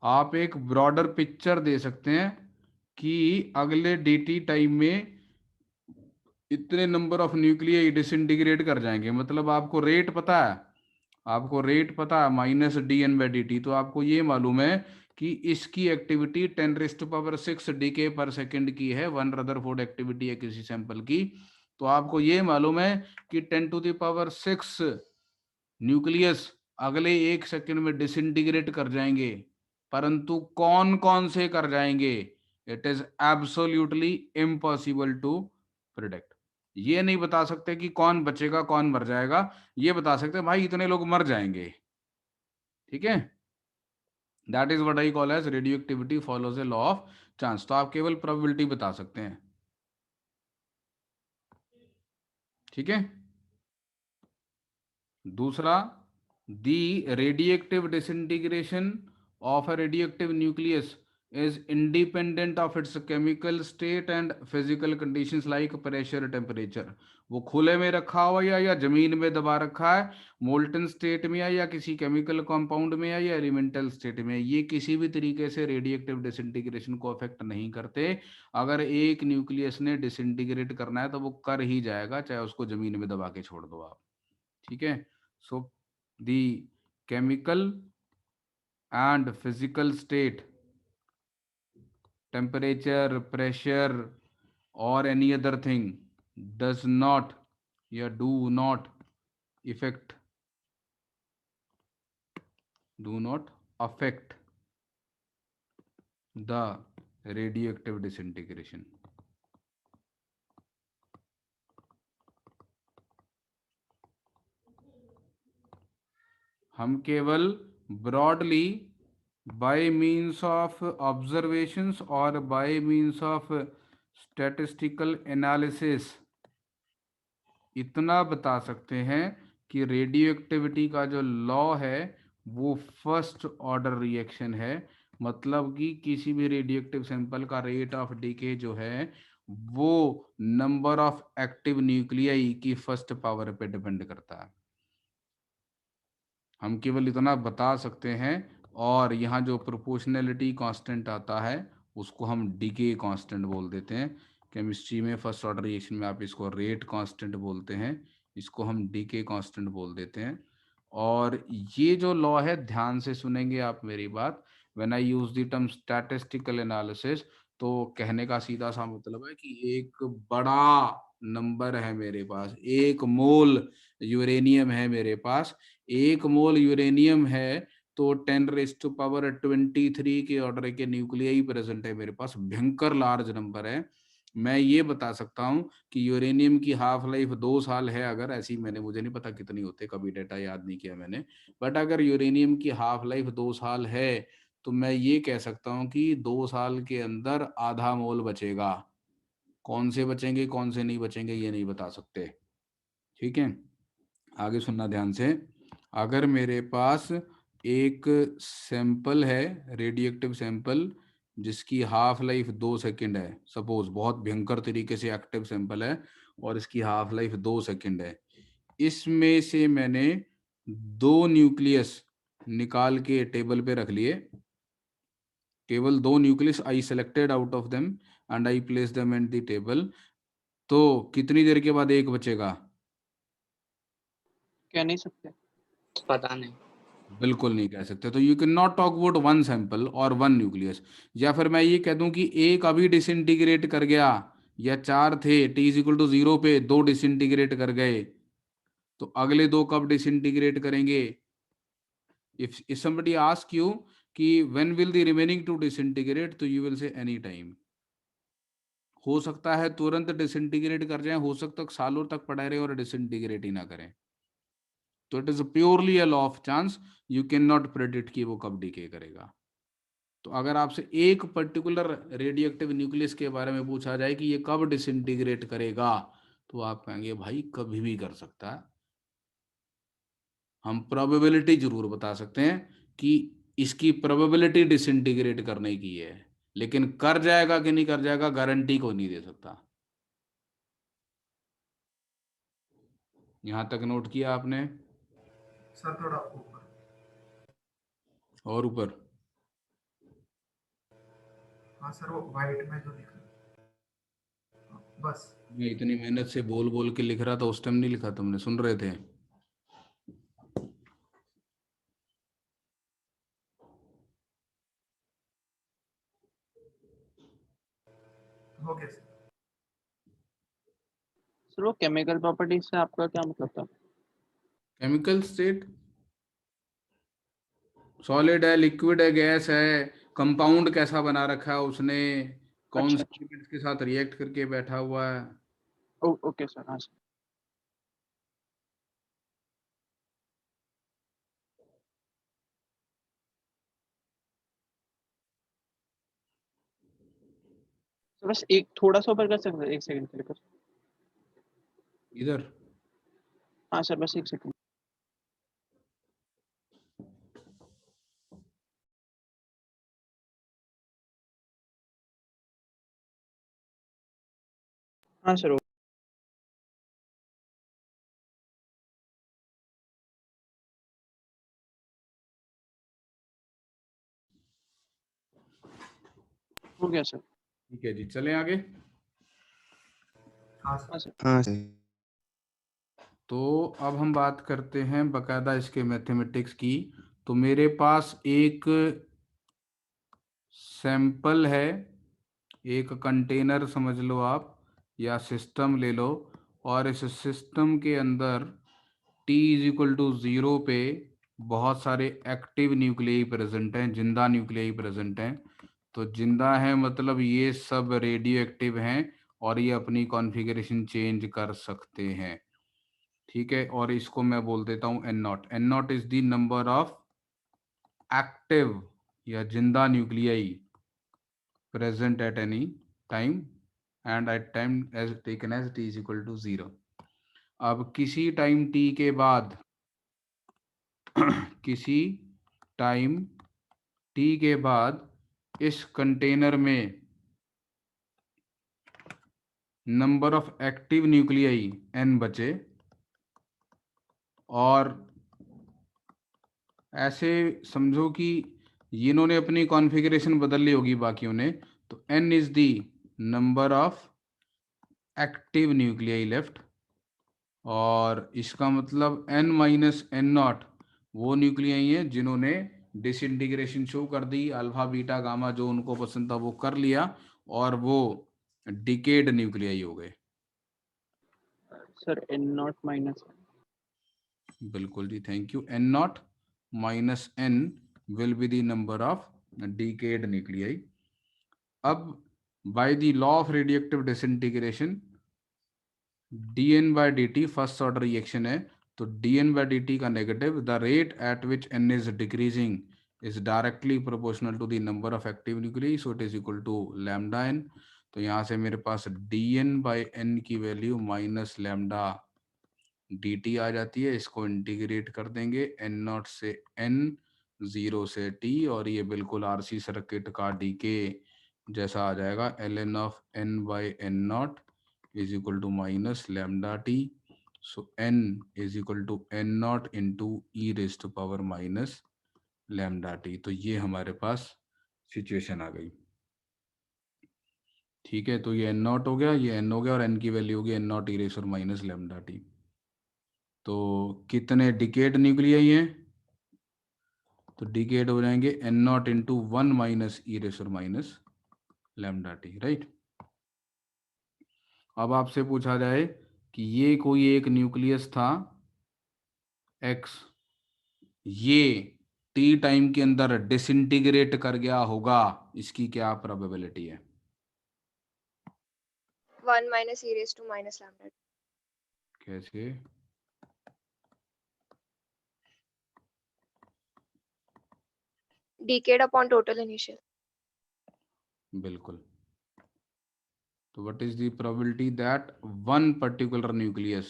आप एक broader picture दे सकते हैं कि अगले dt time में इतने number of nuclei disintegrate कर जाएंगे। मतलब आपको रेट पता है, -dn/dt। तो आपको ये मालूम है कि इसकी एक्टिविटी 10⁻⁶ डीके पर सेकंड की है, 1 रदरफोर्ड एक्टिविटी है किसी सैंपल की। तो आपको ये मालूम है कि 10⁶ न्यूक्लियस अगले 1 सेकंड में डिसइंटीग्रेट कर जाएंगे, परंतु कौन कौन से कर जाएंगे, it is absolutely impossible to predict. ये नहीं बता सकते कि कौन बचेगा कौन मर जाएगा, ये बता सकते हैं भाई इतने लोग मर जाएंगे। ठीक है, that is what I call as radioactivity follows a law of chance. तो आप केवल प्रोबेबिलिटी बता सकते हैं। ठीक है, दूसरा, the radioactive disintegration of a radioactive nucleus is independent of its chemical state and physical conditions like pressure, temperature। वो खुले में रखा हुआ या जमीन में दबा रखा है, मोल्टन स्टेट में या किसी केमिकल कंपाउंड में या एलिमेंटल स्टेट में, ये किसी भी तरीके से रेडियोएक्टिव डिसइंटीग्रेशन को अफेक्ट नहीं करते। अगर एक न्यूक्लियस ने डिसइंटीग्रेट करना है तो वो कर ही जाएगा, चाहे उसको जमीन में दबा के छोड़ दो आप। ठीक है, so the chemical and physical state, temperature, pressure or any other thing does not do not affect the radioactive disintegration। हम केवल broadly by means of observations or by means of statistical analysis इतना बता सकते हैं कि radio activity का जो law है वो फर्स्ट ऑर्डर रिएक्शन है। मतलब कि किसी भी रेडियो एक्टिव सैंपल का रेट ऑफ डीके जो है वो नंबर ऑफ एक्टिव न्यूक्लियाई की फर्स्ट पावर पे डिपेंड करता है। हम केवल इतना बता सकते हैं। और यहाँ जो प्रोपोर्शनैलिटी कांस्टेंट आता है उसको हम डीके कांस्टेंट बोल देते हैं। केमिस्ट्री में फर्स्ट ऑर्डर रिएक्शन में आप इसको रेट कांस्टेंट बोलते हैं, इसको हम डीके कांस्टेंट बोल देते हैं। और ये जो लॉ है, ध्यान से सुनेंगे आप मेरी बात, when I use the term statistical analysis, तो कहने का सीधा सा मतलब है कि एक बड़ा नंबर है मेरे पास, 1 मोल यूरेनियम है मेरे पास, 1 मोल यूरेनियम है तो 10⁻23 के ऑर्डर के न्यूक्लियाई प्रेजेंट है मेरे पास, भयंकर लार्ज नंबर है। मैं ये बता सकता हूँ कि यूरेनियम की हाफ लाइफ 2 साल है, अगर ऐसी, मैंने, मुझे नहीं पता कितनी होते, कभी डेटा याद नहीं किया मैंने, बट अगर यूरेनियम की हाफ लाइफ 2 साल है तो मैं ये कह सकता हूँ कि 2 साल के अंदर आधा मोल बचेगा। कौन से बचेंगे कौन से नहीं बचेंगे ये नहीं बता सकते। ठीक है, आगे सुनना ध्यान से। अगर मेरे पास एक सैंपल है, रेडियोएक्टिव सैंपल, जिसकी हाफ लाइफ 2 सेकंड है, सपोज बहुत भयंकर तरीके से एक्टिव सैंपल है और इसकी हाफ लाइफ 2 सेकंड है, इसमें से मैंने 2 न्यूक्लियस निकाल के टेबल पे रख लिए, केवल 2 nucleus I selected out of them and I place them in the table, तो कितनी देर के बाद एक बचेगा? कह नहीं सकते। पता नहीं। बिल्कुल नहीं कह सकते। तो you can not talk about one sample और वन न्यूक्लियस। या फिर मैं ये कह दूं कि एक अभी डिसइंटीग्रेट कर गया, या 4 थे T=0 पे, 2 डिसइंटीग्रेट कर गए, तो अगले 2 कब डिसइंटीग्रेट करेंगे? इफ somebody ask you कि when will the remaining 2 disintegrate, तो you will say any time। हो सकता है तुरंत डिसइंटीग्रेट कर जाए, हो सकता है सालों तक पड़ा रहे और डिसइंटीग्रेट ही ना करें। तो it is purely a law of chance, you can not predict कि वो कब डिके करेगा। तो अगर आपसे एक पर्टिकुलर रेडियोएक्टिव न्यूक्लियस के बारे में पूछा जाए कि ये कब डिसइंटीग्रेट करेगा, तो आप कहेंगे भाई कभी भी कर सकता है। हम प्रोबेबिलिटी जरूर बता सकते हैं कि इसकी प्रोबेबिलिटी डिसइंटीग्रेट करने की है, लेकिन कर जाएगा कि नहीं कर जाएगा गारंटी को नहीं दे सकता। यहां तक नोट किया आपने? सर थोड़ा ऊपर। और ऊपर? हाँ सर, वो वाइट में जो लिखा बस। मैं इतनी मेहनत से बोल बोल के लिख रहा था, उस टाइम नहीं लिखा, तुमने सुन रहे थे? हो गया सर। सर वो केमिकल प्रॉपर्टीज से आपका क्या मतलब था? केमिकल स्टेट, सॉलिड है, लिक्विड है, गैस है, कंपाउंड कैसा बना रखा है उसने, कौन अच्छा से अच्छा, एलिमेंट्स के साथ रिएक्ट करके बैठा हुआ है। ओके सर, हाँ सर। तो बस एक थोड़ा सा ऊपर कर सकते हैं, 1 सेकंड के लिए? इधर हाँ सर, बस 1 सेकंड। हाँ सर, हो गया सर। ठीक है जी, चलें आगे। हाँ हाँ सर। सर। हाँ सर। तो अब हम बात करते हैं बकायदा इसके मैथमेटिक्स की। तो मेरे पास एक सैंपल है, एक कंटेनर समझ लो आप, या सिस्टम ले लो, और इस सिस्टम के अंदर T=0 पे बहुत सारे एक्टिव न्यूक्लियाई प्रेजेंट हैं, जिंदा न्यूक्लियाई प्रेजेंट हैं। तो जिंदा है मतलब ये सब रेडियो एक्टिव हैं और ये अपनी कॉन्फ़िगरेशन चेंज कर सकते हैं। ठीक है, और इसको मैं बोल देता हूँ N0। N0 is the number of active या जिंदा nuclei present at any time and at time as taken as T=0। अब किसी टाइम T के बाद किसी टाइम T के बाद इस कंटेनर में number of active nuclei N बचे, और ऐसे समझो कि इन्होंने अपनी कॉन्फ़िगरेशन बदल ली होगी बाकियों ने, तो N is the number of active nuclei left, और इसका मतलब N-N0 वो न्यूक्लियाई हैं जिन्होंने डिसइंटीग्रेशन शो कर दी, अल्फा बीटा गामा जो उनको पसंद था वो कर लिया, और वो डिकेड न्यूक्लियाई हो गए। Sir N0 minus. बिल्कुल जी, thank you. N0 minus N will be the number of decayed nuclei. अब by the law of radioactive disintegration dN/dt first order reaction है, तो dN/dt का negative, the rate at which n is decreasing is directly proportional to the number of active nucleus, so it is equal to lambda n। तो यहाँ से मेरे पास dN/n की value minus lambda dt आ जाती है। इसको इंटीग्रेट कर देंगे n0 से n, 0 से t, और ये बिल्कुल RC सर्किट का डीके जैसा आ जाएगा। ln of n/n0 is equal to minus lambda T, so n is equal to n0 into E raise to power minus lambda T. तो ये हमारे पास सिचुएशन आ गई। ठीक है, तो ये n0 हो गया, ये n हो गया, और n की वैल्यू होगी n0 ई रेज और माइनस लैम्डा टी। तो कितने डिकेड न्यूक्लियाई हैं, तो डिकेड हो जाएंगे n0 into 1 minus e raise और माइनस लैम्डा टी, राइट। अब आपसे पूछा जाए कि ये कोई एक न्यूक्लियस था x, ये t टाइम के अंदर डिसइंटीग्रेट कर गया होगा, इसकी क्या प्रोबेबिलिटी है? 1 minus e raised to minus lambda. कैसे? Decayed upon total initial. बिल्कुल। तो what is the probability that one particular nucleus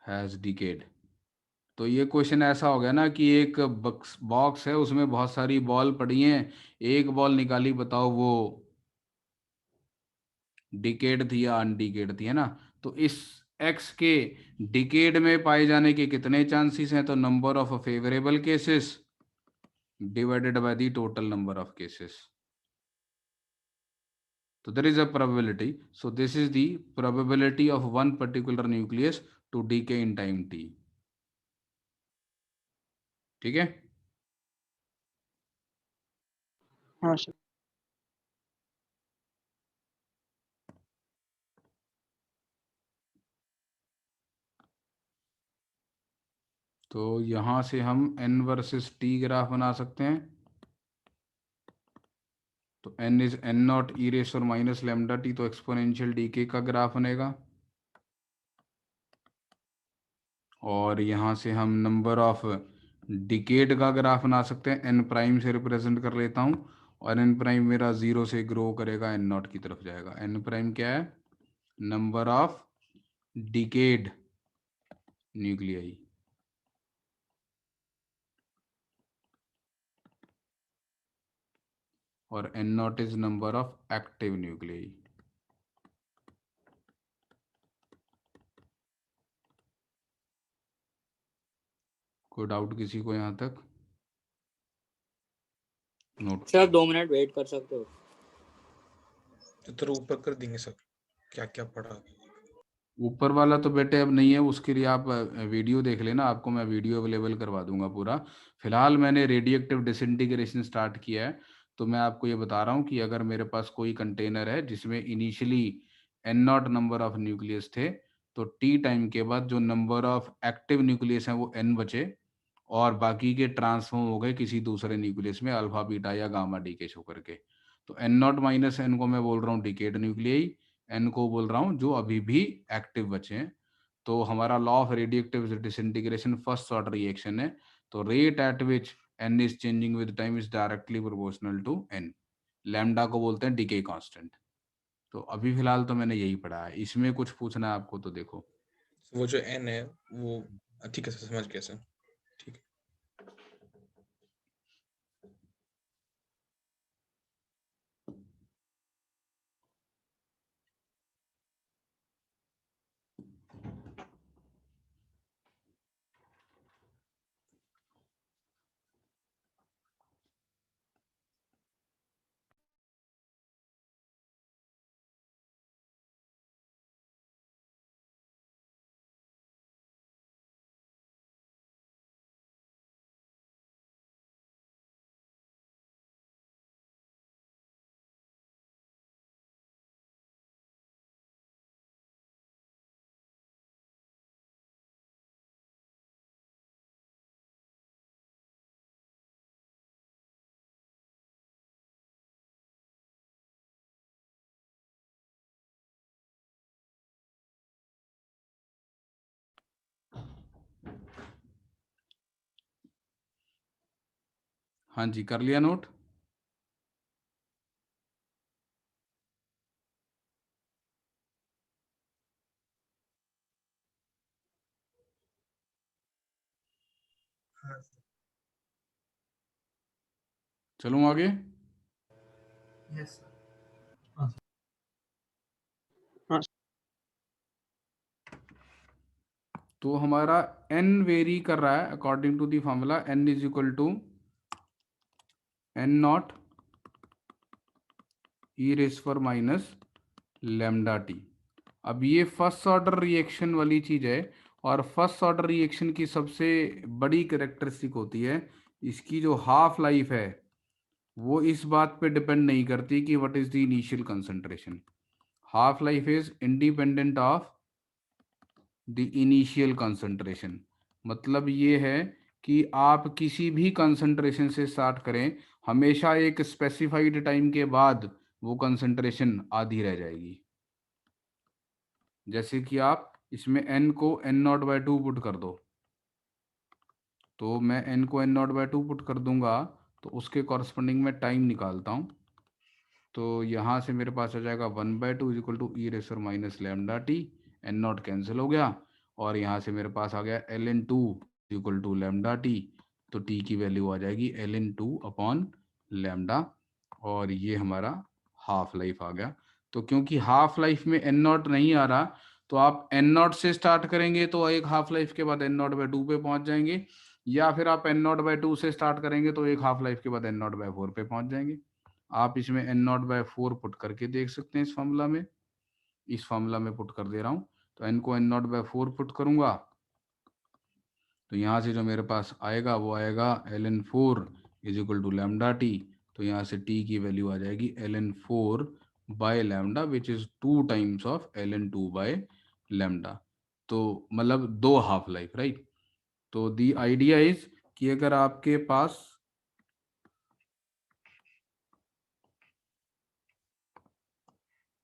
has decade? तो ये क्वेश्चन ऐसा हो गया ना कि एक बॉक्स है, उसमें बहुत सारी बॉल पड़ी हैं, एक बॉल निकाली, बताओ वो डिकेड थी या अनडिकेड थी, है ना। तो इस एक्स के डिकेड में पाए जाने के कितने चांसेस हैं? तो number of favourable cases divided by the total number of cases. So there is a probability. So this is the probability of one particular nucleus to decay in time t. ठीक है। हाँ sir. तो यहां से हम n versus t graph बना सकते हैं। तो n is n0 E raise और माइनस लैम्डा टी, तो एक्सपोनेंशियल डीके का ग्राफ बनेगा। और यहाँ से हम नंबर ऑफ डिकेड का ग्राफ बना सकते हैं। n प्राइम से रिप्रेजेंट कर लेता हूँ, और n प्राइम मेरा 0 से ग्रो करेगा, n0 की तरफ जाएगा। n प्राइम क्या है? Number of decayed nuclei. और n0 is number of active nuclei. कोई डाउट किसी को यहाँ तक? नोट सर 2 मिनट वेट कर सकते हो? तो ऊपर कर देंगे सब, क्या क्या पढ़ा। ऊपर वाला तो बेटे अब नहीं है, उसके लिए आप वीडियो देख लेना, आपको मैं वीडियो अवेलेबल करवा दूंगा पूरा। फिलहाल मैंने रेडियोएक्टिव डिसइंटीग्रेशन स्टार्ट किया है, तो मैं आपको ये बता रहा हूँ कि अगर मेरे पास कोई कंटेनर है जिसमें initially n0 number of nucleus थे, तो t टाइम के बाद जो नंबर ऑफ एक्टिव न्यूक्लियस हैं वो n बचे, और बाकी के ट्रांसफॉर्म हो गए किसी दूसरे न्यूक्लियस में, अल्फा बीटा या गामा डीके शो करके। तो n0 माइनस n को मैं बोल रहा हूँ डिकेड न्यूक्लियाई, n को बोल रहा हूँ जो अभी भी एक्टिव बचे हैं। तो हमारा law of radioactive disintegration first order reaction है, तो rate at which n is changing with time is directly proportional to n। Lambda को बोलते हैं डिके कांस्टेंट। तो अभी फिलहाल तो मैंने यही पढ़ा है, इसमें कुछ पूछना है आपको तो देखो। वो जो n है वो ठीक है, समझ गया सर। ठीक है। हाँ जी, कर लिया नोट? हाँ चलूँ आगे? Yes sir. हाँ तो हमारा n वेरी कर रहा है according to the formula n is equal to n naught E raise पर माइनस लेमडा टी। अब ये फर्स्ट ऑर्डर रिएक्शन वाली चीज है, और फर्स्ट ऑर्डर रिएक्शन की सबसे बड़ी कैरेक्टरिस्टिक होती है इसकी जो हाफ लाइफ है वो इस बात पे डिपेंड नहीं करती कि what is the initial concentration. Half life is independent of the initial concentration. मतलब ये है कि आप किसी भी कंसंट्रेशन से स्टार्ट करें, हमेशा एक स्पेसिफाइड टाइम के बाद वो कंसंट्रेशन आधी रह जाएगी। जैसे कि आप इसमें n को n0/2 पुट कर दो, तो मैं n को n0/2 पुट कर दूंगा तो उसके कॉरस्पॉन्डिंग में टाइम निकालता हूँ। तो यहाँ से मेरे पास आ जाएगा 1/2 is equal to E raise to minus lambda T. N naught cancel हो गया और यहाँ से मेरे पास आ गया ln2 equal to lambda T. तो टी की वैल्यू आ जाएगी ln2 अपॉन लेमडा, और ये हमारा हाफ लाइफ आ गया। तो क्योंकि हाफ लाइफ में एन नॉट नहीं आ रहा, तो आप एन नॉट से स्टार्ट करेंगे तो एक हाफ लाइफ के बाद n0/2 पे पहुंच जाएंगे, या फिर आप n0/2 से स्टार्ट करेंगे तो एक हाफ लाइफ के बाद n0/4 पे पहुंच जाएंगे। आप इसमें n0/4 पुट करके देख सकते हैं इस फॉर्मूला में। इस फॉर्मूला में पुट कर दे रहा हूं, तो n को n0/4 पुट करूंगा तो यहाँ से जो मेरे पास आएगा वो आएगा ln4 is equal to lambda T. तो यहाँ से t की वैल्यू आ जाएगी ln4 by lambda which is 2 times of ln2 by lambda. तो मतलब 2 हाफ लाइफ, राइट। तो दी आइडिया इज कि अगर आपके पास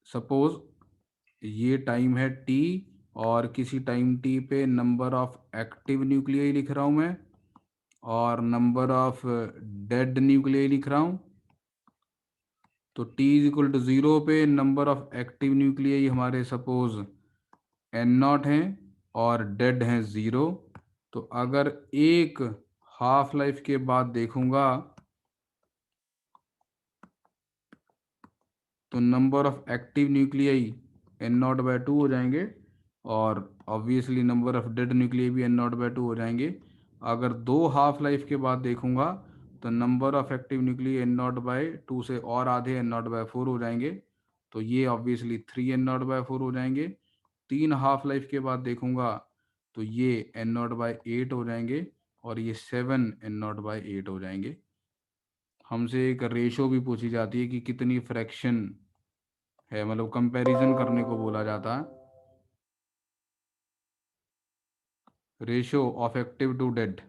सपोज ये टाइम है t, और किसी टाइम t पे नंबर ऑफ एक्टिव न्यूक्लियाई लिख रहा हूं मैं और नंबर ऑफ डेड न्यूक्लियाई लिख रहा हूं। तो t इज इक्वल टू 0 पे नंबर ऑफ एक्टिव न्यूक्लियाई हमारे सपोज n0 हैं और डेड हैं 0। तो अगर एक हाफ लाइफ के बाद देखूंगा तो number of active nuclei n0/2 हो जाएंगे, और obviously number of dead nuclei भी n0/2 हो जाएंगे। अगर 2 हाफ लाइफ के बाद देखूंगा तो number of active nuclei n0/2 से और आधे n0/4 हो जाएंगे, तो ये ऑब्वियसली 3 n0/4 हो जाएंगे। 3 हाफ लाइफ के बाद देखूंगा तो ये n0/8 हो जाएंगे, और ये 7 n0/8 हो जाएंगे। हमसे एक रेशो भी पूछी जाती है कि कितनी फ्रैक्शन है, मतलब कंपैरिजन करने को बोला जाता है, ratio of active to dead.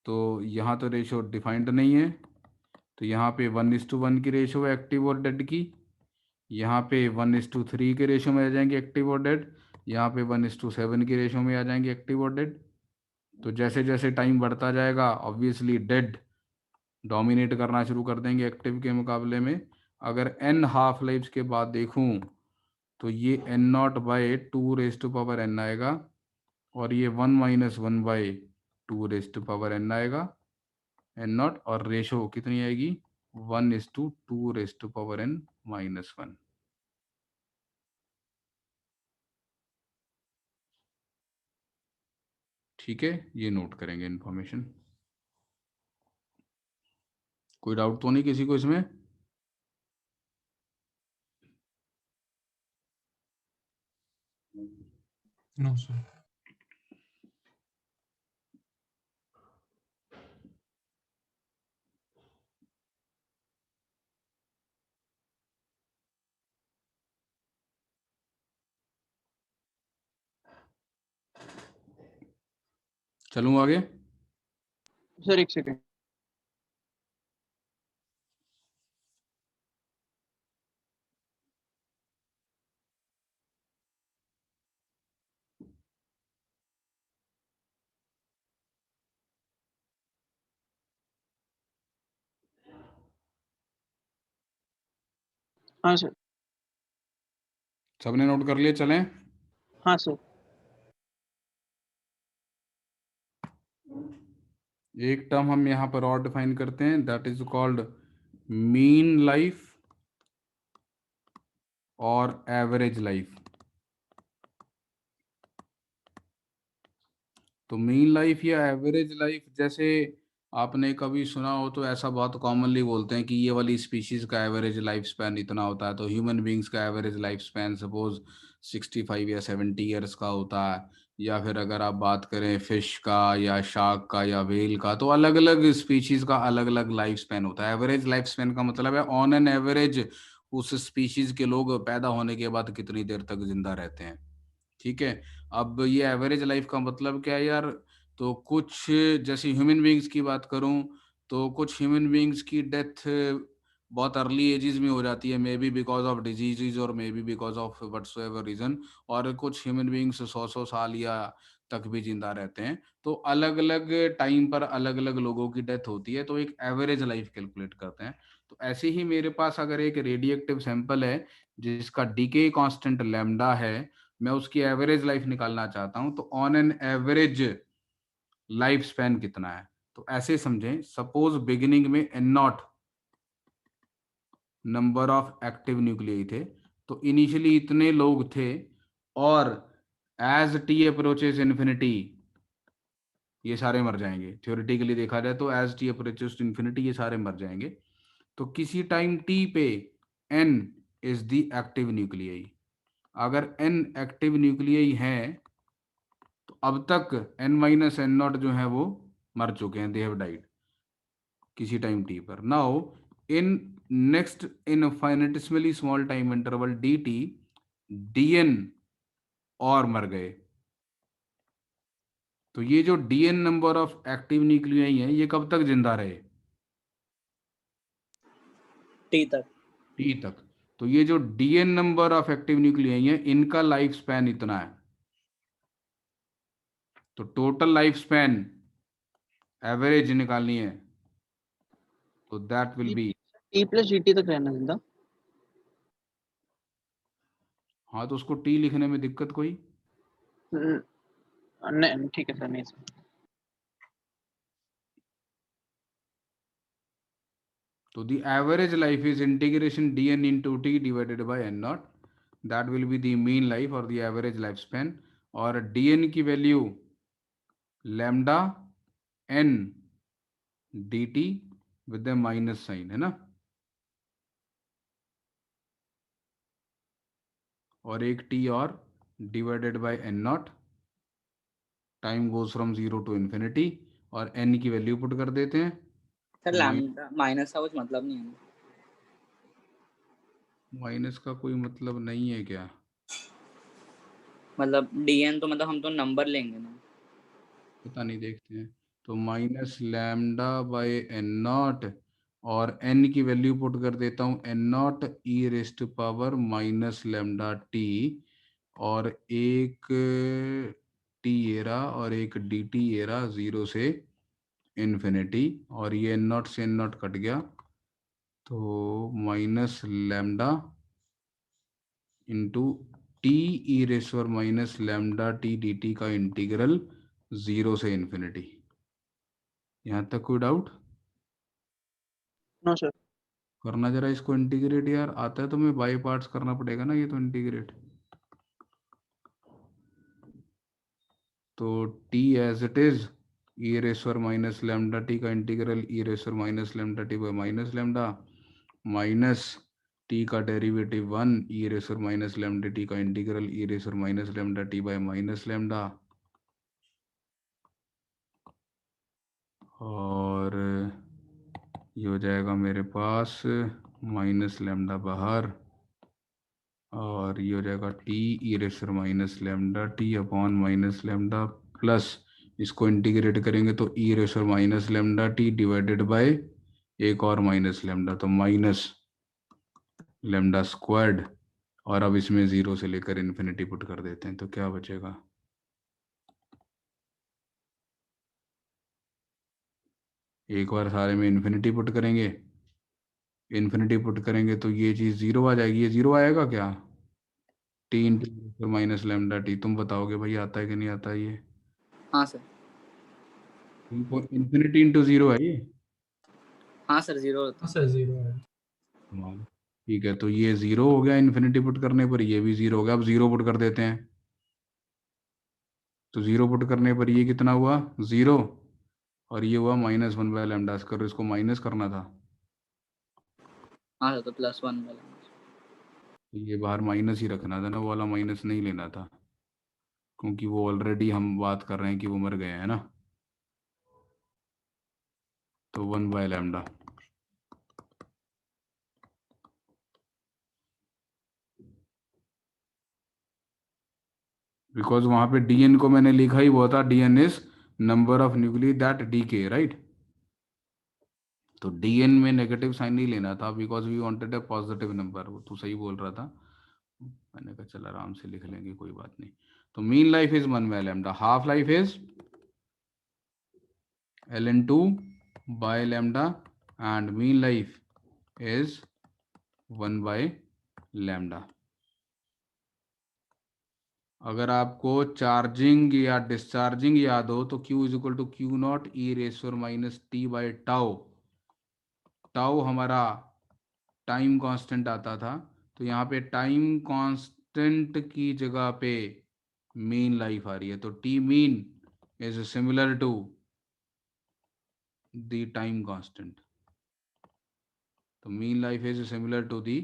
तो यहाँ तो रेशो डिफाइंड नहीं है, तो यहाँ पे 1:1 की रेशो है एक्टिव और डेड की, यहाँ पे 1:3 के रेशो में आ जाएंगे एक्टिव और डेड, यहाँ पे 1:7 की रेशो में आ जाएंगे एक्टिव और डेड। तो जैसे जैसे टाइम बढ़ता जाएगा ऑब्वियसली डेड डोमिनेट करना शुरू कर देंगे एक्टिव के मुकाबले में। अगर n हाफ लाइफ्स के बाद देखूं तो ये n0/2 आएगा, और ये 1 - 1/2 आएगा n0, और रेशो कितनी आएगी 1:2 ठीक है, ये नोट करेंगे इन्फॉर्मेशन। कोई डाउट तो नहीं किसी को इसमें? No sir. चलूँ आगे? सर एक सेकेंड। हाँ सर। सबने नोट कर लिए? चलें। हाँ सर। एक टर्म हम यहाँ पर और डिफाइन करते हैं, that is called mean life और एवरेज लाइफ। तो मीन लाइफ या एवरेज लाइफ, जैसे आपने कभी सुना हो तो ऐसा बहुत कॉमनली बोलते हैं कि ये वाली स्पीशीज का एवरेज लाइफ स्पैन इतना होता है, तो ह्यूमन बींग्स का एवरेज लाइफ स्पैन सपोज 65 या 70 ईयर्स का होता है। या फिर अगर आप बात करें फिश का या शार्क का या व्हेल का, तो अलग अलग स्पीशीज का अलग अलग लाइफ स्पैन होता है। एवरेज लाइफ स्पैन का मतलब है ऑन एन एवरेज उस स्पीशीज के लोग पैदा होने के बाद कितनी देर तक जिंदा रहते हैं। ठीक है। अब ये एवरेज लाइफ का मतलब क्या है यार? तो कुछ, जैसे ह्यूमन बींग्स की बात करूं, तो कुछ ह्यूमन बींग्स की डेथ बहुत अर्ली एजेस में हो जाती है, maybe because of diseases और maybe because of whatsoever reason. और कुछ ह्यूमन बींग्स 100 साल या तक भी जिंदा रहते हैं। तो अलग अलग टाइम पर अलग अलग लोगों की डेथ होती है, तो एक एवरेज लाइफ कैलकुलेट करते हैं। तो ऐसे ही मेरे पास अगर एक रेडिएक्टिव सैंपल है जिसका डीके कांस्टेंट लैम्डा है, मैं उसकी एवरेज लाइफ निकालना चाहता हूं, तो on an average life span कितना है? तो ऐसे समझें, सपोज बिगिनिंग में N naught number of active nuclei थे, तो इनिशियली इतने लोग थे, और एज टी अप्रोचेस इन्फिनिटी ये सारे मर जाएंगे। थ्योरेटिकली देखा जाए तो एज टी अप्रोचेस इन्फिनिटी ये सारे मर जाएंगे। तो किसी टाइम टी पे N is the active nuclei. अगर एन एक्टिव न्यूक्लियाई है तो अब तक एन माइनस एन नॉट जो है वो मर चुके हैं, दे हैव डाइड किसी टाइम टी पर। Now in next infinitesimally small time interval D T D N और मर गए। तो ये जो D N number of active nuclei है ये कब तक जिंदा रहे? टी तक। टी तक। तो ये जो D N number of active nuclei है इनका लाइफ स्पैन इतना है। तो टोटल लाइफ स्पैन एवरेज निकालनी है, तो that will be, T plus G T तक रहना जिंदा। हाँ तो उसको टी लिखने में दिक्कत कोई? नहीं ठीक है सर, नहीं सर। तो the average life is integration dn into t divided by n naught. That will be the mean life or the average lifespan. और dn की value lambda n dt with the minus sign है ना, और एक t और divided by n naught. Time goes from 0 to infinity, और n की value put कर देते हैं। सर लैम्डा माइनस का कुछ मतलब नहीं है। माइनस का कोई मतलब नहीं है क्या? मतलब डीएन तो मतलब हम तो नंबर लेंगे ना। पता नहीं, देखते हैं। तो minus lambda by N naught, और n की वैल्यू पुट कर देता हूँ N naught E raised power minus lambda T, और एक टी एरा और एक डी टी एरा 0 से इन्फिनिटी, और ये एन नॉट से एन नॉट कट गया, तो minus lambda into T E raised power minus lambda T D T का इंटीग्रल 0 से इन्फिनिटी। यहाँ तक कोई डाउट? No sir. करना जरा इसको इंटीग्रेट यार, आता है तो मैं बाई पार्ट्स करना पड़ेगा ना ये तो इंटीग्रेट। तो t as it is E raise to minus lambda T का integral E raise to minus lambda T by minus lambda, minus t का derivative 1 E raise to minus lambda T का integral E raise to minus lambda T by minus lambda, और ये हो जाएगा मेरे पास minus lambda बाहर, और ये हो जाएगा T E raise to minus lambda T upon minus lambda plus, इसको इंटीग्रेट करेंगे तो E raise to minus lambda T divided by एक और माइनस लैम्डा, तो माइनस लैम्डा स्क्वायर्ड। और अब इसमें 0 से लेकर इन्फिनिटी पुट कर देते हैं, तो क्या बचेगा? एक बार सारे में इन्फिनिटी पुट करेंगे इन्फिनिटी पुट करेंगे तो ये चीज़ जीरो आ जाएगी। ये जीरो आएगा क्या? T into minus lambda T. तुम बताओगे भाई आता है कि नहीं आता है ये? हाँ सर। इन्फिनिटी इंटू जीरो है ये। हाँ सर, जीरो होता हाँ सर 0 है। हाँ, ठीक है, तो ये जीरो हो गया इन्फिनिटी पुट करने पर, ये भी जीरो हो गया। अब जीरो पुट कर देते हैं, तो जीरो पुट करने पर ये कितना हुआ? जीरो, और ये हुआ minus one by lambda square. इसको माइनस करना था, हाँ सर, तो +1 वाला। तो ये बाहर माइनस ही रखना था ना, वो वाला माइनस नहीं लेना था, क्योंकि वो ऑलरेडी हम बात कर रहे हैं कि वो मर गए हैं ना। तो वन बाय लैम्डा, बिकॉज वहां पे डीएन को मैंने लिखा ही हुआ था, DN is number of nucleus that decay, right. तो डीएन में नेगेटिव साइन नहीं लेना था, because we wanted a positive number. वो तो सही बोल रहा था, मैंने कहा चल आराम से लिख लेंगे, कोई बात नहीं। तो mean life is one by lambda, half life is ln2 by lambda, and mean life is 1 by lambda। अगर आपको चार्जिंग या डिस्चार्जिंग याद हो तो Q is equal to Q naught E raise to minus T by tau. Tau हमारा time constant आता था, तो यहाँ पे टाइम कांस्टेंट की जगह पे मीन लाइफ आ रही है, तो T mean is similar to the time constant. तो mean life is similar to the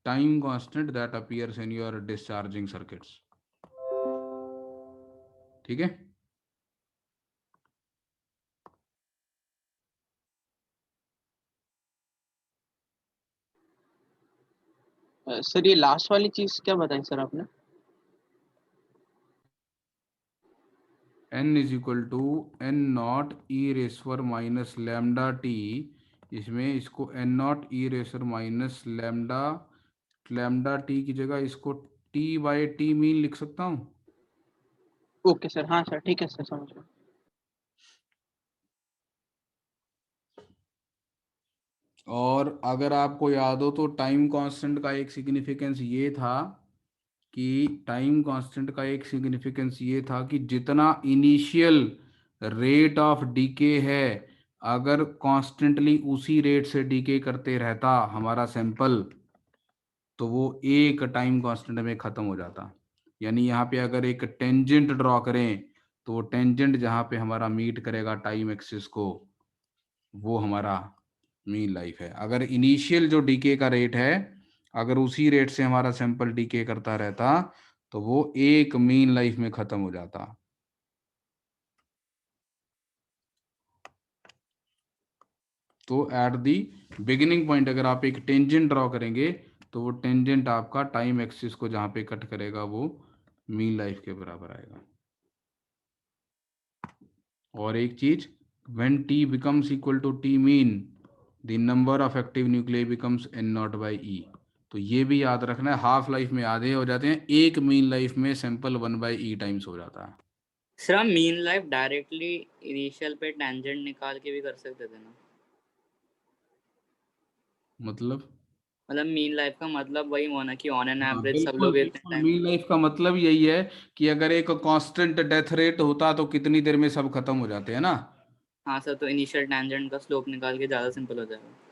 time constant that appears in your discharging circuits। ठीक है, सर ये लास्ट वाली चीज क्या बताई सर आपने? n is equal to N naught E raise to minus lambda T. इसमें इसको N naught E raise to minus lambda, lambda T की जगह इसको टी बाई टी मीन लिख सकता हूँ। ओके सर, हाँ सर, ठीक है सर, समझ गया। और अगर आपको याद हो तो टाइम कांस्टेंट का एक सिग्निफिकेंस ये था कि टाइम कांस्टेंट का एक सिग्निफिकेंस ये था कि जितना इनिशियल रेट ऑफ डीके है, अगर कॉन्स्टेंटली उसी रेट से डीके करते रहता हमारा सैंपल, तो वो एक टाइम कांस्टेंट में ख़त्म हो जाता। यानी यहाँ पे अगर एक टेंजेंट ड्रॉ करें, तो वो टेंजेंट जहाँ पे हमारा मीट करेगा टाइम एक्सिस को, वो हमारा मीन लाइफ है। अगर इनिशियल जो डीके का रेट है, अगर उसी रेट से हमारा सैंपल डीके करता रहता, तो वो एक मीन लाइफ में खत्म हो जाता। तो एट दी बिगिनिंग पॉइंट अगर आप एक टेंजेंट ड्रॉ करेंगे, तो वो टेंजेंट आपका टाइम एक्सिस को जहां पे कट करेगा वो मीन लाइफ के बराबर आएगा। और एक चीज, when T becomes equal to T mean, the number of active nucleus becomes N naught by E. तो ये भी याद रखना है, हाफ लाइफ में आधे हो जाते हैं, एक मीन लाइफ में सैंपल 1/e टाइम्स हो जाता है। सर हम मीन लाइफ डायरेक्टली इनिशियल पे टेंजेंट निकाल के भी कर सकते थे ना? मतलब मीन लाइफ का मतलब वही होना कि ऑन एन हाँ एवरेज सब बिल्कुल लोग इतने बिल्कुल, टाइम। मीन लाइफ का मतलब यही है कि अगर एक कांस्टेंट डेथ रेट होता तो कितनी देर में सब खत्म हो जाते हैं ना। हाँ सर, तो इनिशियल टेंजेंट का स्लोप निकाल के ज़्यादा सिंपल हो जाएगा।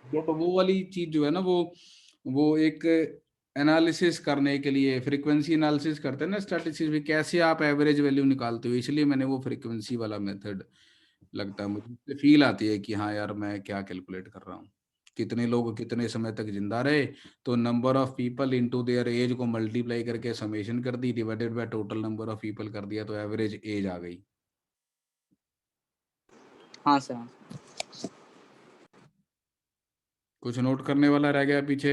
तो वो वाली चीज जो है ना, वो एक एनालिसिस करने के लिए फ्रीक्वेंसी एनालिसिस करते हैं ना स्टैटिस्टिक्स में, कैसे आप एवरेज वैल्यू निकालते हो, इसलिए मैंने वो फ्रीक्वेंसी वाला मेथड लगता है मुझे, फील आती है कि हाँ यार मैं क्या कैलकुलेट कर रहा हूँ, कितने लोग कितने समय तक जिंदा रहे, तो number of people into their age को मल्टीप्लाई करके समेशन कर दी, divided by total number of people कर दिया, तो एवरेज एज आ गई। हाँ सर, हाँ। कुछ नोट करने वाला रह गया पीछे?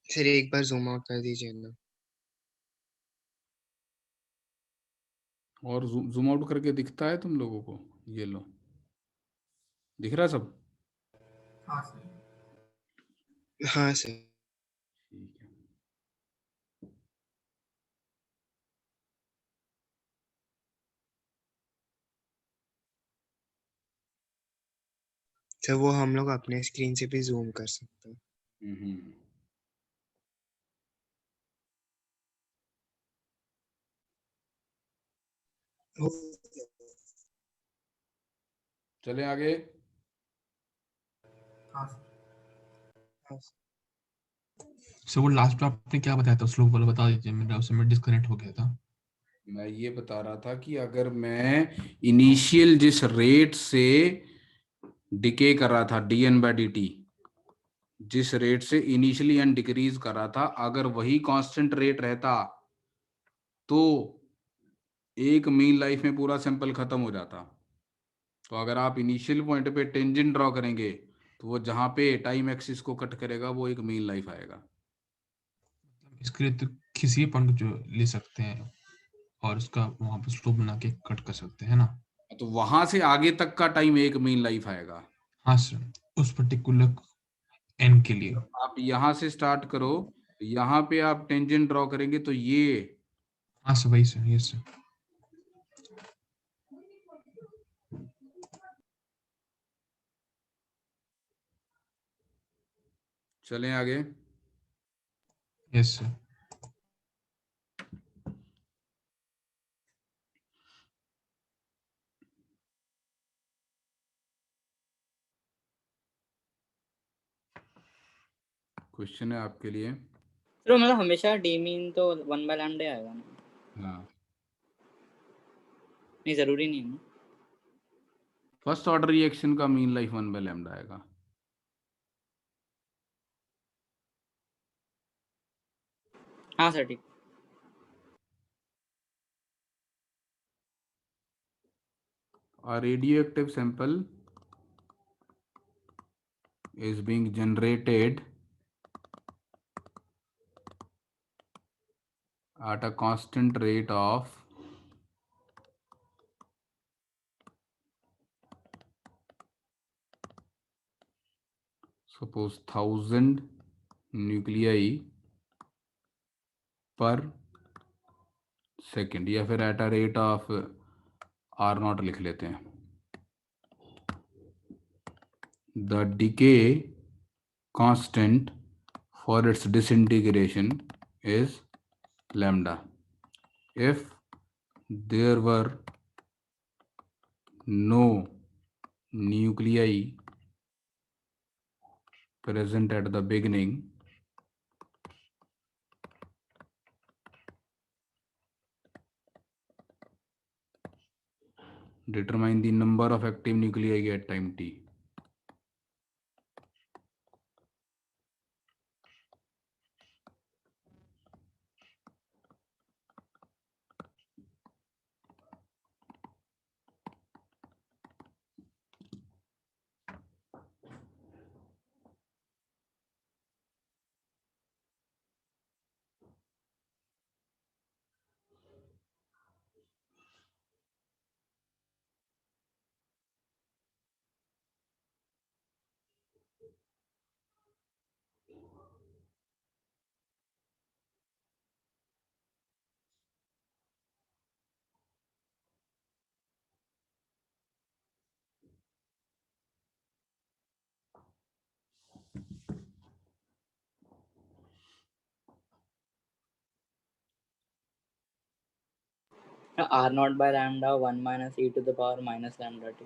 सर एक बार जूम आउट कर दीजिए ना। और जूम आउट करके दिखता है तुम लोगों को? ये लो, दिख रहा है सब? हाँ सर। हाँ सर। ठीक है। सर वो हम लोग अपने स्क्रीन से भी जूम कर सकते हैं। हम्म। चले आगे। हाँ सर वो लास्ट में आपने क्या बताया था, स्लोप वाला बता दीजिए, मेरा उसमें डिस्कनेक्ट हो गया था। मैं ये बता रहा था कि अगर मैं इनिशियल जिस रेट से डिके कर रहा था dn/dt, जिस रेट से इनिशियली एन डिक्रीज कर रहा था, अगर वही कांस्टेंट रेट रहता तो एक मीन लाइफ में पूरा सैंपल खत्म हो जाता। तो अगर आप इनिशियल पॉइंट पे टेंजेंट ड्रॉ करेंगे तो वो जहां पे टाइम एक्सिस को कट करेगा वो एक मीन लाइफ आएगा। इसके लिए तो किसी पॉइंट जो ले सकते हैं और उसका वहां पर स्लोप बना के कट कर सकते हैं ना। तो वहां से आगे तक का टाइम एक मीन लाइफ आएगा। हाँ सर, उस पर्टिकुलर एन के लिए। आप यहां से स्टार्ट करो, यहाँ पे आप टेंजेंट ड्रॉ करेंगे तो ये हाँ सर, वही सर, यस सर। चलें आगे। Yes sir. क्वेश्चन है आपके लिए। तो मतलब हमेशा डी मीन तो 1/λ आएगा ना? हाँ, नहीं जरूरी नहीं है ना? फर्स्ट ऑर्डर रिएक्शन का मीन लाइफ 1/λ आएगा। हाँ सर ठीक। A radioactive sample is being generated at a constant rate of suppose 1000 nuclei per second, या फिर at a rate of R0 लिख लेते हैं। The decay constant for its disintegration is lambda. If there were no nuclei present at the beginning, determine the number of active nuclei at time t. R0/λ 1 minus e to the power minus lambda t.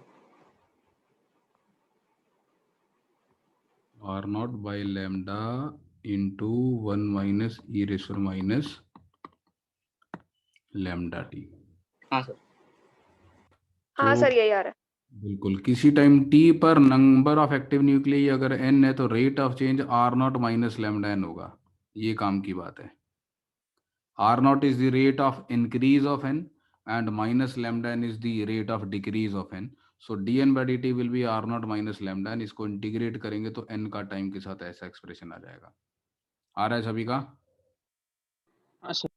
R0 by lambda into 1 minus e raised to minus lambda t. हाँ sir. हाँ तो sir यही आ रहा है। बिल्कुल किसी time t पर number of active nuclei अगर n है तो rate of change R0 minus lambda n होगा। ये काम की बात है। R0 is the rate of increase of n and minus lambda n is the rate of decrease of n. So dn/dt will be R0 minus lambda n। इसको integrate करेंगे तो n का टाइम के साथ ऐसा एक्सप्रेशन आ जाएगा। आ रहा है सभी का? हाँ सर।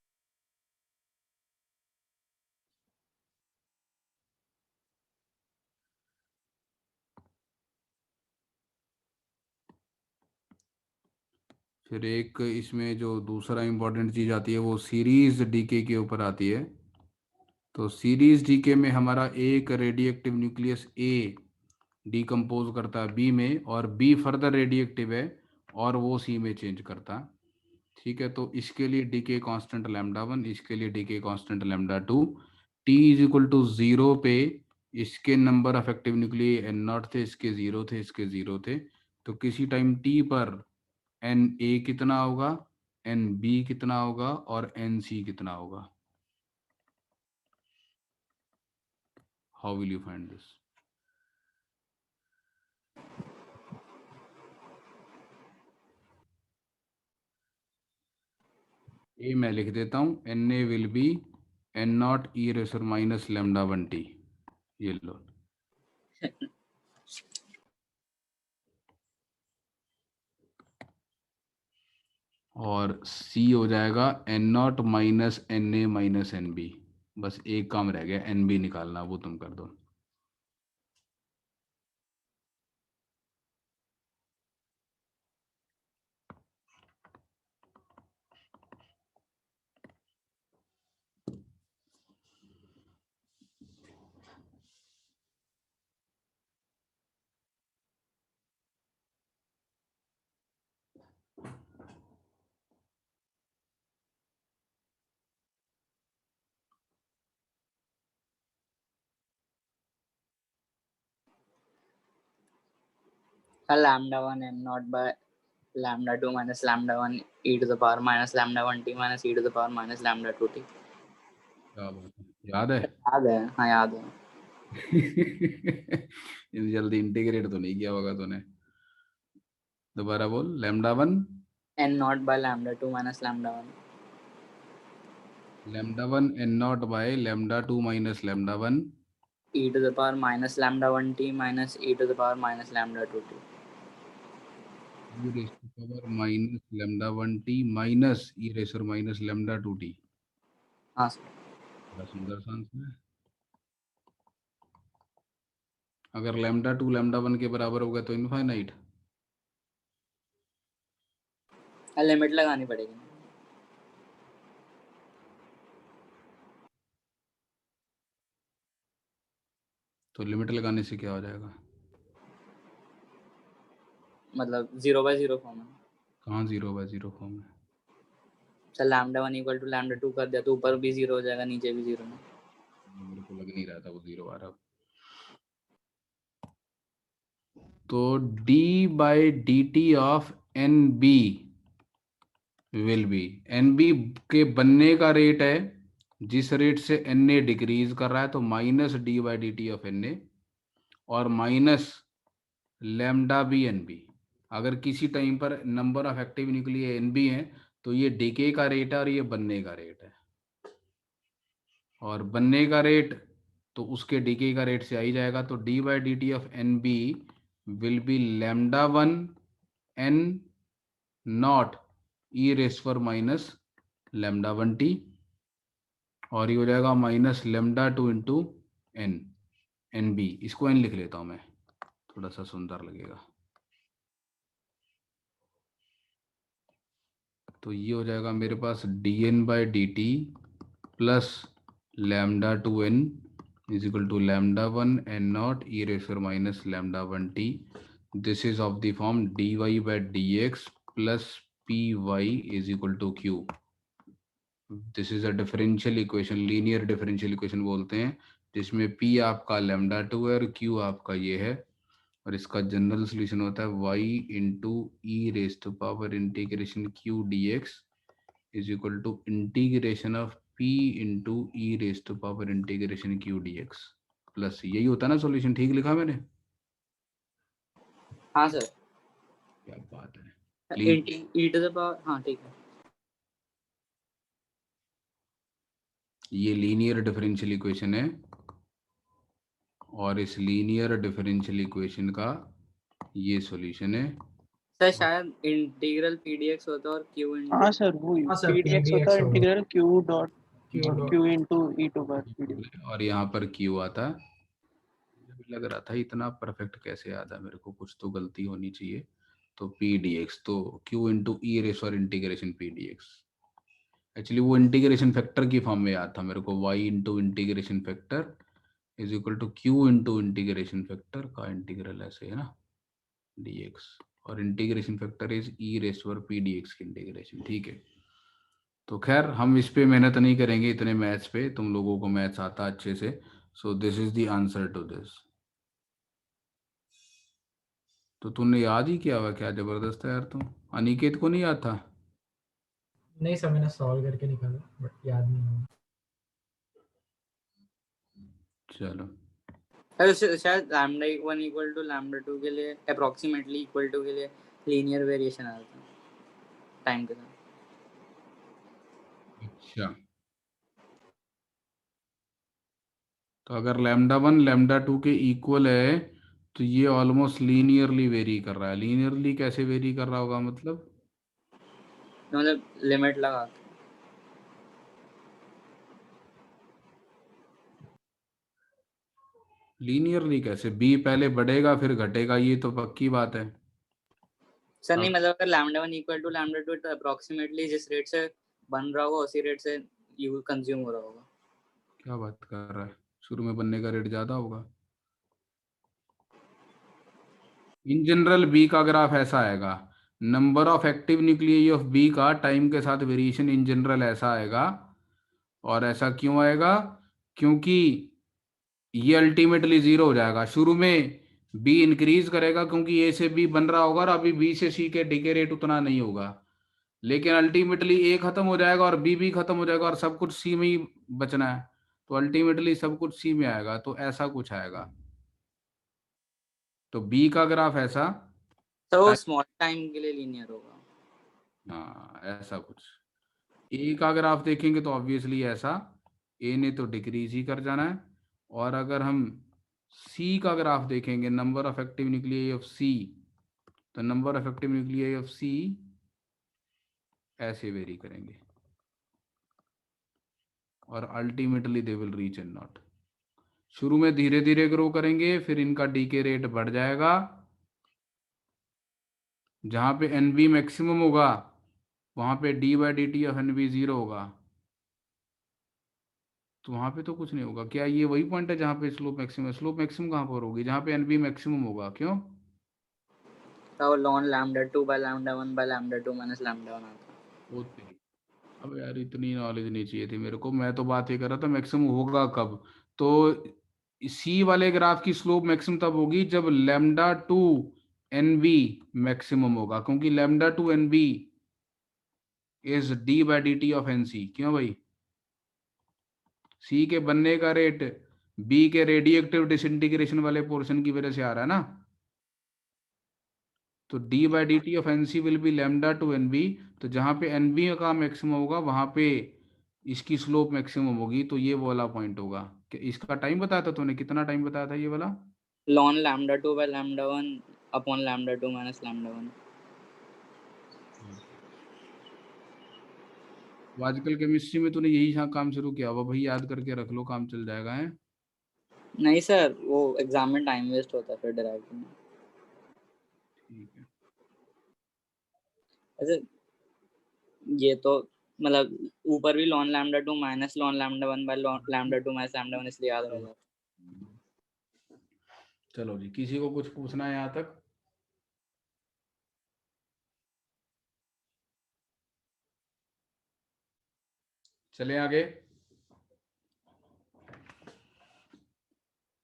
फिर एक इसमें जो दूसरा इंपॉर्टेंट चीज आती है वो सीरीज डीके के ऊपर आती है। तो सीरीज डीके में हमारा एक रेडियोएक्टिव न्यूक्लियस ए डिकम्पोज करता है बी में, और बी फर्दर रेडिएक्टिव है और वो सी में चेंज करता है। ठीक है, तो इसके लिए डीके कांस्टेंट λ1, इसके लिए decay constant λ2। T is equal to 0 पे इसके number of active nuclei n0 थे, इसके 0 थे, इसके 0 थे। तो किसी टाइम टी पर Na कितना होगा, Nb कितना होगा और Nc कितना होगा? How will you find this? ए मैं लिख देता हूँ, Na will be n0 e raise to minus λ1t। ये लो, और C हो जाएगा n0 minus Na minus Nb। बस एक काम रह गया, Nb निकालना, वो तुम कर दो। λ1 n0 by λ2 minus λ1 e to the power minus λ1t minus e to the power minus λ2t। क्या बात है, याद है? याद है, हाँ याद है। जल्दी इंटीग्रेट तो नहीं किया होगा तूने। दोबारा बोल, λ1 n0 by λ2 minus λ1 λ1 n0 by λ2 minus λ1 e to the power minus λ1t minus e to the power minus λ2t। e raised to power minus λ1t minus e raised to minus λ2t। हाँ sir. बड़ा सुंदर सा answer है। अगर λ2 λ1 के बराबर होगा तो इनफाइनाइट। लिमिट लगानी पड़ेगी। तो लिमिट लगाने से क्या हो जाएगा? मतलब 0/0 फॉर्म है। कहाँ 0/0 फॉर्म है? सर λ1 इक्वल टू λ2 कर दिया तो ऊपर भी 0 हो जाएगा, नीचे भी 0 है। मेरे को लग नहीं रहा था वो 0 आ रहा। तो d by dt of nb will B, nb के बनने का रेट है जिस रेट से na डिक्रीज कर रहा है, तो minus D by D T of na और माइनस लैम्डा बी nb। अगर किसी टाइम पर number of active nuclei nb है तो ये डीके का रेट है और ये बनने का रेट है, और बनने का रेट तो उसके डीके का रेट से आ ही जाएगा। तो D by D T of nb will be λ1 n naught E raise पर माइनस λ1t, और ये हो जाएगा माइनस λ2 इंटू एन बी। इसको n लिख लेता हूं मैं, थोड़ा सा सुंदर लगेगा। तो ये हो जाएगा मेरे पास dn by D T plus λ2n is equal to λ1 n naught E raise पर minus λ1t। This is of the form dy by dx plus py is equal to q। This is a differential equation, linear differential equation बोलते हैं, जिसमें p आपका λ2 है और q आपका ये है, और इसका जनरल सॉल्यूशन होता है y into E raise to power integration q dx is equal to integration of p into E raise to power integration q dx plus. यही होता है ना सॉल्यूशन? ठीक लिखा मैंने? हाँ सर। क्या बात है। e to the power, हाँ ठीक है। ये लीनियर डिफरेंशियल इक्वेशन है, और इस लीनियर डिफरेंशियल इक्वेशन का ये सॉल्यूशन है। सर शायद इंटीग्रल pdx होता है और q हाँ सर वो हाँ सर, pdx होता है होगा। Integral q dot Q q into e to power pdx। और यहाँ पर q आता है। मुझे भी लग रहा था इतना परफेक्ट कैसे आता है, मेरे को कुछ तो गलती होनी चाहिए। तो पी डी एक्स, तो q इंटू ई रेस और integration P D X. Actually वो इंटीग्रेशन फैक्टर की फॉर्म में याद था मेरे को, y into integration factor is equal to Q into integration factor का इंटीग्रल, ऐसे है ना, dx, और integration factor is E raise पर पी dx की इंटीग्रेशन। ठीक है, तो खैर हम इस पे मेहनत नहीं करेंगे इतने मैथ्स पे, तुम लोगों को मैथ्स आता अच्छे से। So this is the answer to this. तो तुमने याद ही किया हुआ, क्या जबरदस्त है यार तुम। अनिकेत को नहीं याद था? नहीं सर, मैंने सॉल्व करके निकाला बट याद नहीं है। चलो, अरे शायद लैम्डा 1 इक्वल टू लैम्डा 2 के लिए अप्रोक्सीमेटली इक्वल टू के लिए लीनियर वेरिएशन आया था टाइम के साथ। अच्छा, तो अगर लैम्डा 1 लैम्डा 2 के इक्वल है तो ये ऑलमोस्ट लीनियरली वेरी कर रहा है। लीनियरली कैसे वेरी कर रहा होगा मतलब? मतलब लिमिट लगा के। लीनियरली कैसे? बी पहले बढ़ेगा फिर घटेगा, ये तो पक्की बात है। सर नहीं, मतलब अगर लैम्डा 1 इक्वल टू लैम्डा 2 तो अप्रोक्सीमेटली जिस रेट से बन रहा होगा उसी रेट से यू कंज्यूम हो रहा होगा। क्या बात कर रहा है, शुरू में बनने का रेट ज्यादा होगा। इन जनरल बी का ग्राफ ऐसा आएगा, number of active nuclei of B का टाइम के साथ वेरिएशन इन जनरल ऐसा आएगा। और ऐसा क्यों आएगा? क्योंकि ये अल्टीमेटली जीरो हो जाएगा। शुरू में बी इंक्रीज करेगा क्योंकि ए से बी बन रहा होगा और अभी बी से सी के डिके रेट उतना नहीं होगा, लेकिन अल्टीमेटली ए खत्म हो जाएगा और बी भी खत्म हो जाएगा और सब कुछ सी में ही बचना है, तो अल्टीमेटली सब कुछ सी में आएगा। तो ऐसा कुछ आएगा। तो बी का ग्राफ ऐसा, तो स्मॉल टाइम के लिए लीनियर होगा। हाँ ऐसा कुछ। ए का ग्राफ देखेंगे तो ऑब्वियसली ऐसा, ए ने तो डिक्रीज ही कर जाना है। और अगर हम सी का ग्राफ देखेंगे, number of active nuclei of C, तो number of active nuclei of C ऐसे वेरी करेंगे और ultimately they will reach N naught. शुरू में धीरे धीरे ग्रो करेंगे, फिर इनका डीके रेट बढ़ जाएगा। जहां पे एन बी मैक्सिमम होगा वहां पे D by D T of N B zero होगा, तो वहां पे तो कुछ नहीं होगा। क्या ये वही पॉइंट है जहां पे स्लोप मैक्सिमम? स्लोप मैक्सिमम कहां पर होगी? जहां पे एन बी मैक्सिमम होगा। क्यों? तो lawn lambda 2 by lambda 1 by lambda 2 minus lambda 1 आता। होते ही। अब यार इतनी नॉलेज नहीं चाहिए थी मेरे को, मैं तो बात ये कर रहा था मैक्सिमम होगा कब। तो सी वाले ग्राफ की स्लोप मैक्सिमम तब होगी जब lambda two N B maximum होगा, क्योंकि lambda two N B is D by D T of N C. क्यों भाई? सी के बनने का रेट बी के रेडियोएक्टिव डिसइंटीग्रेशन वाले पोर्शन की वजह से आ रहा है ना। तो D by D T of N C will be lambda two N B. तो जहां पे एन बी का मैक्सिमम होगा वहां पे इसकी स्लोप मैक्सिमम होगी। तो ये वाला पॉइंट होगा। कि इसका टाइम बताया था तूने, कितना टाइम बताया था ये वाला? Lawn lambda 2 by lambda 1 upon lambda 2 minus lambda 1। तो आजकल केमिस्ट्री में तूने यही काम शुरू किया हुआ भाई, याद करके रख लो, काम चल जाएगा है। नहीं सर, वो एग्जाम में टाइम वेस्ट होता है फिर डिराइव करना। ठीक है, ऐसे ये तो मतलब ऊपर भी lawn lambda 2 minus lawn lambda 1 by lambda 2 minus lambda 1 इसलिए याद रह जाता है। चलो जी, किसी को कुछ पूछना है यहाँ तक? चलें आगे।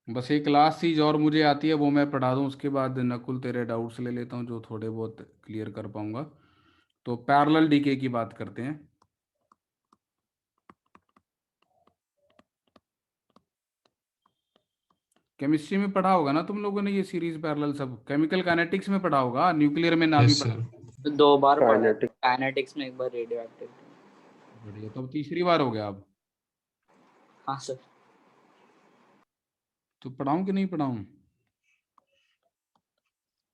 बस एक क्लास चीज और मुझे आती है, वो मैं पढ़ा दूं, उसके बाद नकुल तेरे डाउट्स ले लेता हूँ जो थोड़े बहुत क्लियर कर पाऊंगा। तो पैरेलल डीके की बात करते हैं। केमिस्ट्री में पढ़ा होगा ना तुम लोगों ने ये सीरीज पैरेलल, सब केमिकल काइनेटिक्स में पढ़ा होगा, न्यूक्लियर में ना भी यस पढ़ा। सर। तो 2 बार पढ़ा, काइनेटिक्स में 1 बार रेडियो एक्टिव। बढ़िया, तो अब तीसरी बार हो गया अब। हाँ सर। तो पढ़ाऊं कि नहीं पढ़ाऊं?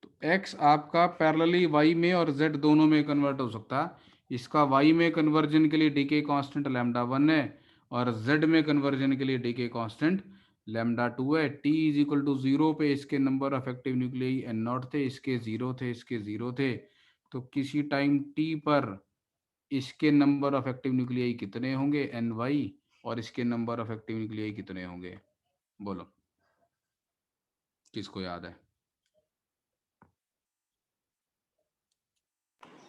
तो x आपका पैरेलली y में और z दोनों में कन्वर्ट हो सकता है। इसका y में कन्वर्जन के लिए डीके कांस्टेंट लैम्डा 1 है और z में कन्वर्जन के लिए डीके कांस्टेंट लैम्डा 2 है। t इज इक्वल टू 0 पे इसके number of active nuclei n not थे, इसके 0 थे, इसके 0 थे। तो किसी टाइम t पर इसके नंबर ऑफ एक्टिव न्यूक्लियाई कितने होंगे? ny, और इसके नंबर ऑफ एक्टिव न्यूक्लियाई कितने होंगे? बोलो किसको याद है?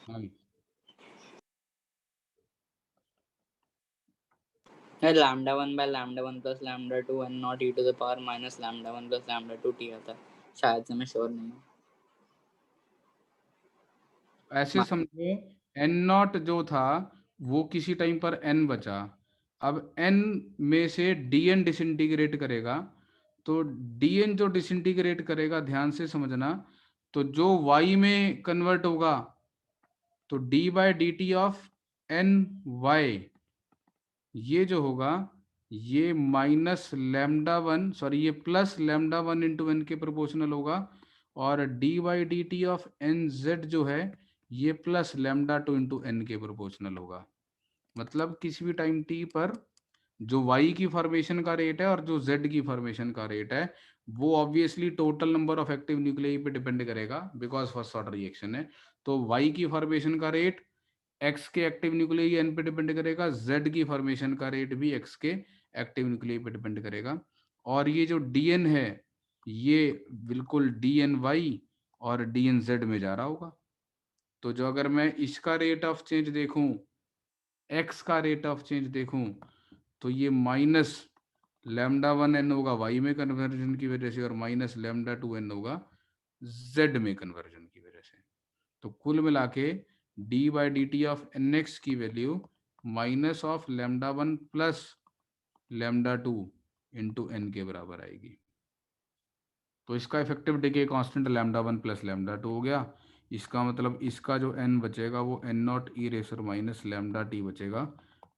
हाँ, lambda 1 by lambda 1 plus lambda 2 N naught E to the power minus lambda 1 plus lambda 2 T आता है शायद से, मैं श्योर नहीं हूँ। ऐसे समझो एन नॉट जो था वो किसी टाइम पर एन बचा, अब एन में से डी एन डिसइंटीग्रेट करेगा, तो डी एन जो डिसइंटीग्रेट करेगा ध्यान से समझना, तो जो वाई में कन्वर्ट होगा तो D by D T of N Y, ये जो होगा ये माइनस लैम्डा 1 सॉरी ये प्लस लैम्डा 1 इंटू एन के प्रोपोर्शनल होगा, और D by D T of N Z जो है ये प्लस लैम्डा 2 इंटू एन के प्रोपोर्शनल होगा। मतलब किसी भी टाइम टी पर जो y की फॉर्मेशन का रेट है और जो z की फॉर्मेशन का रेट है वो obviously total number of active nuclei पे डिपेंड करेगा, बिकॉज फर्स्ट ऑर्डर रिएक्शन है। तो y की फॉर्मेशन का रेट x के एक्टिव न्यूक्लियाई n पे डिपेंड करेगा, z की फॉर्मेशन का रेट भी x के एक्टिव न्यूक्लियाई पे डिपेंड करेगा। और ये जो dn है ये बिल्कुल dny और dnz में जा रहा होगा। तो जो अगर मैं इसका रेट ऑफ चेंज देखूं, x का रेट ऑफ चेंज देखूं, तो ये माइनस लैम्डा 1 एन होगा वाई में कन्वर्जन की वजह से, और माइनस लैम्डा 2 एन होगा जेड में कन्वर्जन की वजह से। तो कुल मिला के D by D T of N X की value minus of lambda 1 plus lambda 2 into N के बराबर आएगी। तो इसका effective decay constant lambda 1 plus lambda 2 हो गया। इसका मतलब इसका जो एन बचेगा वो N naught E raise to minus lambda T बचेगा,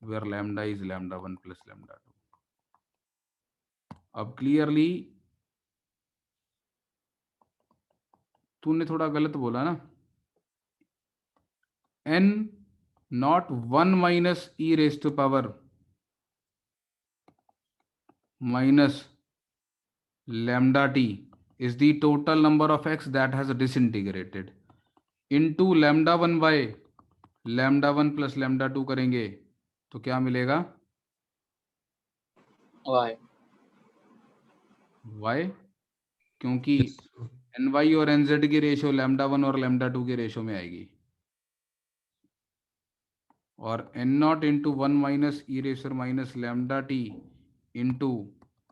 where lambda is lambda 1 plus lambda 2। अब क्लियरली तूने थोड़ा गलत बोला ना, N naught 1 minus E raise to power minus lambda t is the total number of x that has disintegrated into lambda 1 by lambda 1 plus lambda 2 करेंगे तो क्या मिलेगा? y y, क्योंकि Yes. ny और nz की रेशियो लैम्डा 1 और lambda 2 के ratio में आएगी, और n naught into 1 minus E raise to minus lambda T into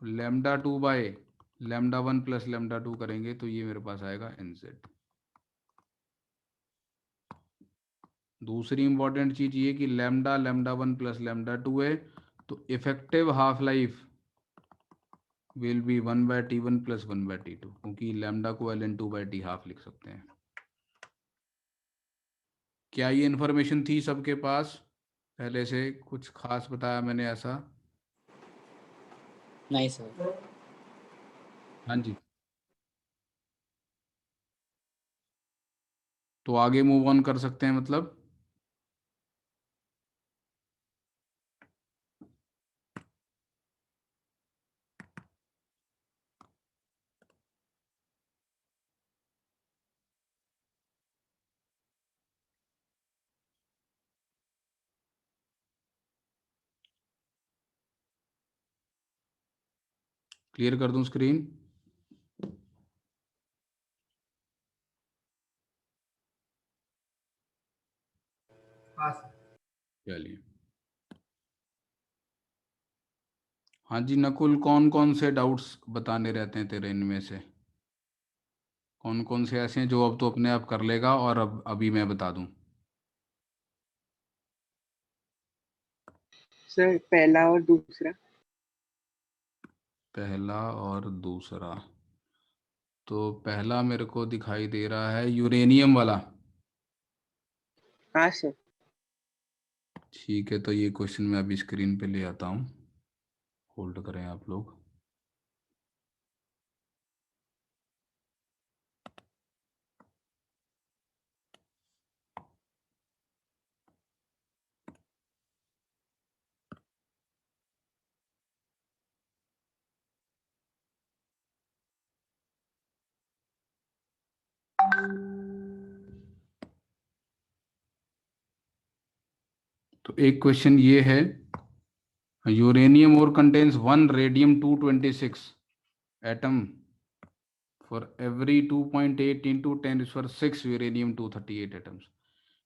lambda 2 by lambda 1 plus lambda 2 करेंगे तो ये मेरे पास आएगा nz। दूसरी इंपॉर्टेंट चीज ये कि लैम्डा लैम्डा 1 प्लस लैम्डा 2 है, तो effective half life will be 1 by T 1 plus 1 by T 2, क्योंकि लैम्डा को ln 2 बाय टी हाफ लिख सकते हैं। क्या ये इन्फॉर्मेशन थी सबके पास? पहले से कुछ खास बताया मैंने ऐसा? नहीं सर। हाँ जी, तो आगे मूव ऑन कर सकते हैं मतलब। क्लियर कर दूं स्क्रीन? हाँ सर। चलिए, हाँ जी नकुल, कौन कौन से डाउट्स बताने रहते हैं तेरे इनमें से? कौन कौन से ऐसे हैं जो अब तो अपने आप कर लेगा और अब अभी मैं बता दूं? सर पहला और दूसरा। पहला और दूसरा, तो पहला मेरे को दिखाई दे रहा है यूरेनियम वाला। हाँ सर। ठीक है, तो ये क्वेश्चन मैं अभी स्क्रीन पे ले आता हूँ, होल्ड करें आप लोग। तो एक क्वेश्चन ये है, यूरेनियम और contains 1 radium 226 atom for every 2.8 into 10 raised to the 6 uranium 238 atoms.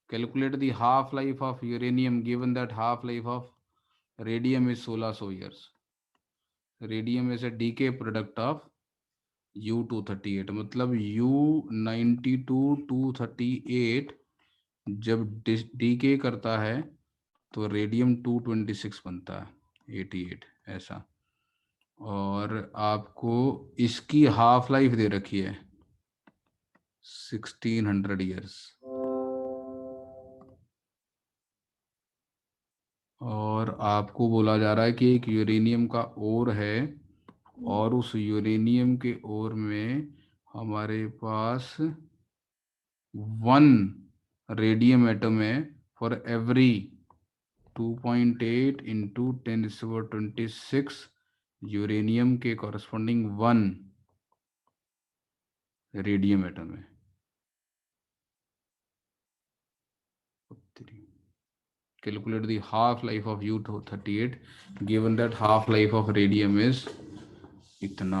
Calculate the half life of uranium given that half life of radium is 1600 years. Radium is a decay product of U238, मतलब U92 238 जब DK करता है तो radium 226 बनता है 88 ऐसा। और आपको इसकी हाफ लाइफ दे रखी है 1600 ईयर्स, और आपको बोला जा रहा है कि एक यूरेनियम का ओर है और उस यूरेनियम के ओर में हमारे पास 1 रेडियम एटम है फॉर एवरी 2.8 इंटू 10⁻26 यूरेनियम के कॉरस्पॉन्डिंग 1 रेडियम एटम है। Calculate the half life of U238 given that half life of radium is इतना।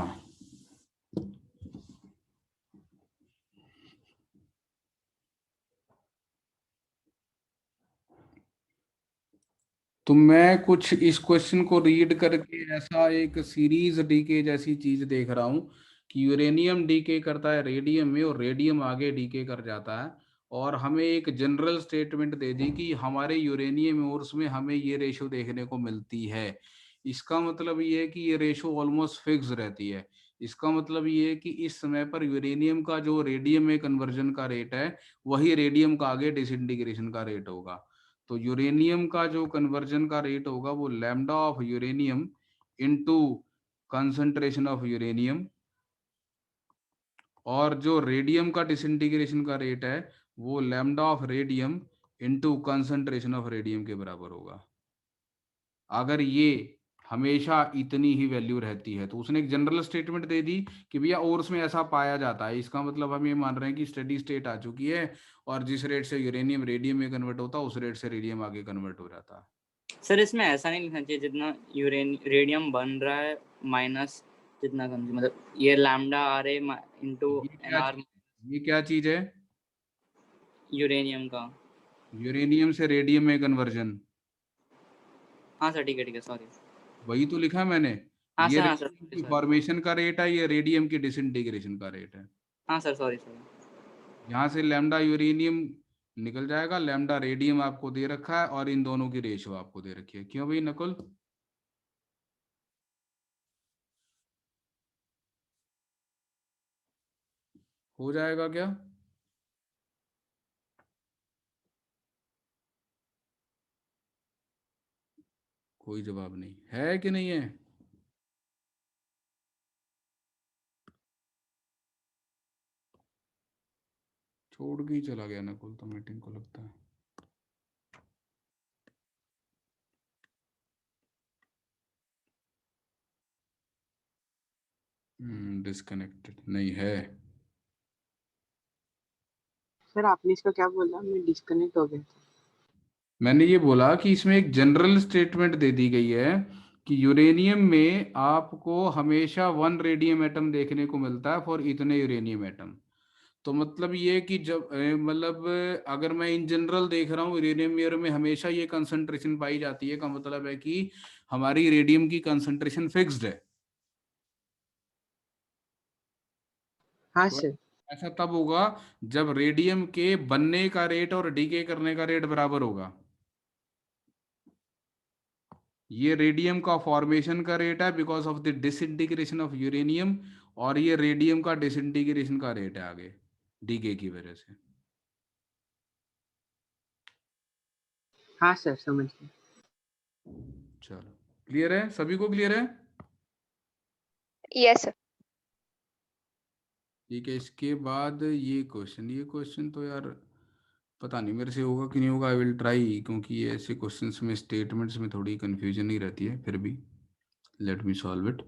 तो मैं कुछ इस क्वेश्चन को रीड करके ऐसा एक सीरीज डीके जैसी चीज देख रहा हूँ कि यूरेनियम डीके करता है रेडियम में और रेडियम आगे डीके कर जाता है, और हमें एक जनरल स्टेटमेंट दे दी कि हमारे यूरेनियम और उसमें हमें ये रेशो देखने को मिलती है। इसका मतलब ये है कि ये रेशो ऑलमोस्ट फिक्स रहती है। इसका मतलब ये है कि इस समय पर यूरेनियम का जो रेडियम में कन्वर्जन का रेट है वही रेडियम का आगे डिसइंटीग्रेशन का रेट होगा। तो यूरेनियम का जो कन्वर्जन का रेट होगा वो lambda of uranium into concentration of uranium, और जो रेडियम का डिसइंटीग्रेशन का रेट है वो lambda of radium into concentration of radium के बराबर होगा। अगर ये हमेशा इतनी ही वैल्यू रहती है तो उसने एक जनरल स्टेटमेंट दे दी कि भैया और उसमें ऐसा पाया जाता है। इसका मतलब हम ये मान रहे हैं कि स्टेडी स्टेट आ चुकी है और जिस रेट से यूरेनियम रेडियम में कन्वर्ट होता है उस रेट से रेडियम आगे कन्वर्ट हो जाता है। सर इसमें ऐसा नहीं लिखना चाहिए जितना रेडियम बन रहा है माइनस जितना मतलब ये lambda R A into N R. ये क्या चीज है? यूरेनियम का यूरेनियम से रेडियम में कन्वर्जन। हाँ सर ठीक है सॉरी। वही तो लिखा है मैंने। हाँ ये सर हाँ सर रेडियम की फॉर्मेशन का रेट है, ये रेडियम की डिसइंटीग्रेशन का रेट है। हाँ सर सॉरी। यहाँ से लैम्डा यूरेनियम निकल जाएगा, लैम्डा रेडियम आपको दे रखा है और इन दोनों की रेशियो आपको दे रखी है। क्यों भाई नकुल? हो जाएगा क्या? कोई जवाब नहीं है कि नहीं है? छोड़ के ही चला गया नकुल तो मीटिंग को लगता है। डिस्कनेक्टेड नहीं है। सर आपने इसका क्या बोला? मैं डिस्कनेक्ट हो गया था। मैंने ये बोला कि इसमें एक जनरल स्टेटमेंट दे दी गई है कि यूरेनियम में आपको हमेशा 1 रेडियम एटम देखने को मिलता है फॉर इतने यूरेनियम एटम। तो मतलब ये कि जब मतलब अगर मैं इन जनरल देख रहा हूँ यूरेनियम में हमेशा ये कंसंट्रेशन पाई जाती है, का मतलब है कि हमारी रेडियम की कंसंट्रेशन फिक्स्ड है। हाँ तो सर। ऐसा तब होगा जब रेडियम के बनने का रेट और डीके करने का रेट बराबर होगा। ये रेडियम का फॉर्मेशन का रेट है because of the disintegration of uranium, और ये रेडियम का डिसइंटीग्रेशन का रेट है आगे डीके की वजह से। हाँ सर समझ गए। चलो क्लियर है? सभी को क्लियर है? Yes sir. ठीक है, इसके बाद ये क्वेश्चन तो यार पता नहीं मेरे से होगा कि नहीं होगा। आई विल ट्राई, क्योंकि ये ऐसे क्वेश्चंस में स्टेटमेंट्स में थोड़ी कंफ्यूजन ही रहती है। फिर भी let me solve it.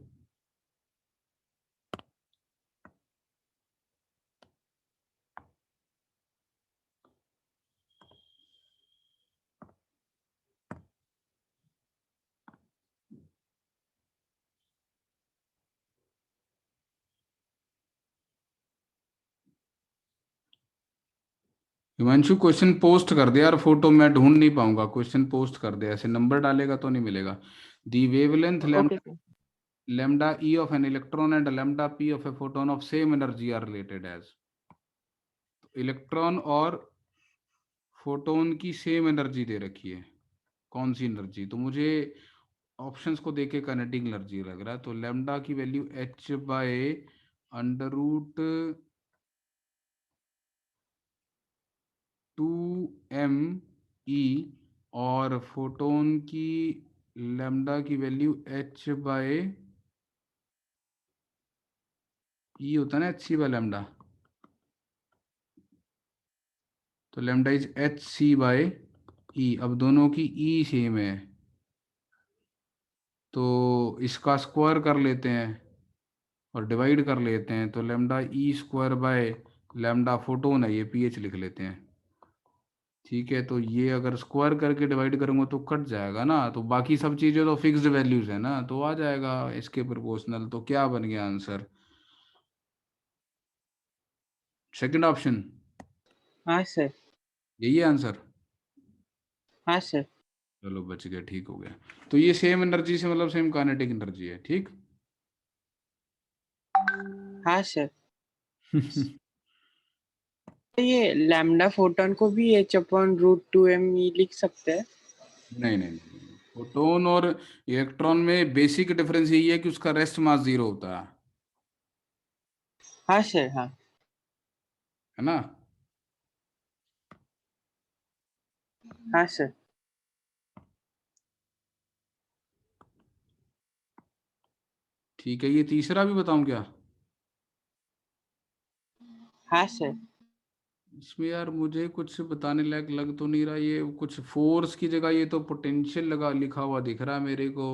Himanshu question post कर दे यार, फोटो मैं ढूंढ नहीं पाऊंगा, क्वेश्चन पोस्ट कर दे, ऐसे नंबर डालेगा तो नहीं मिलेगा। The wavelength okay sir. lambda e of an electron and lambda p of a photon of same energy are related as। Electron और फोटोन की सेम एनर्जी दे रखी है, कौन सी एनर्जी? तो मुझे ऑप्शंस को देख के काइनेटिक एनर्जी लग रहा है। तो लैम्डा की value h by under root 2m e, और फोटोन की लैम्डा की वैल्यू h बाय e होता है ना, h c बाय लैम्डा, तो lambda is H C by E. अब दोनों की ई सेम है तो इसका स्क्वायर कर लेते हैं और डिवाइड कर लेते हैं, तो lambda E square by lambda photon है, ये पीएच लिख लेते हैं। ठीक है, तो ये अगर स्क्वायर करके डिवाइड करूंगा तो कट जाएगा ना, तो बाकी सब चीज़ें तो फिक्स्ड वैल्यूज है ना, तो आ जाएगा इसके प्रोपोर्शनल। तो क्या बन गया आंसर? सेकंड ऑप्शन, हाँ सर। यही है आंसर। हाँ सर। चलो बच गया, ठीक हो गया। तो ये सेम एनर्जी से मतलब सेम काइनेटिक एनर्जी है, ठीक। हाँ सर। तो ये लैम्डा फोटोन को भी h/√2m लिख सकते हैं। नहीं नहीं नहीं, फोटोन और इलेक्ट्रॉन में बेसिक डिफरेंस यही है कि उसका रेस्ट मास 0 होता हाँ सर। हाँ। है ना। हाँ सर। ठीक है, ये तीसरा भी बताऊं क्या? हाँ सर। इसमें यार मुझे कुछ बताने लायक लग तो नहीं रहा, ये कुछ फोर्स की जगह ये तो पोटेंशियल लगा लिखा हुआ दिख रहा है मेरे को।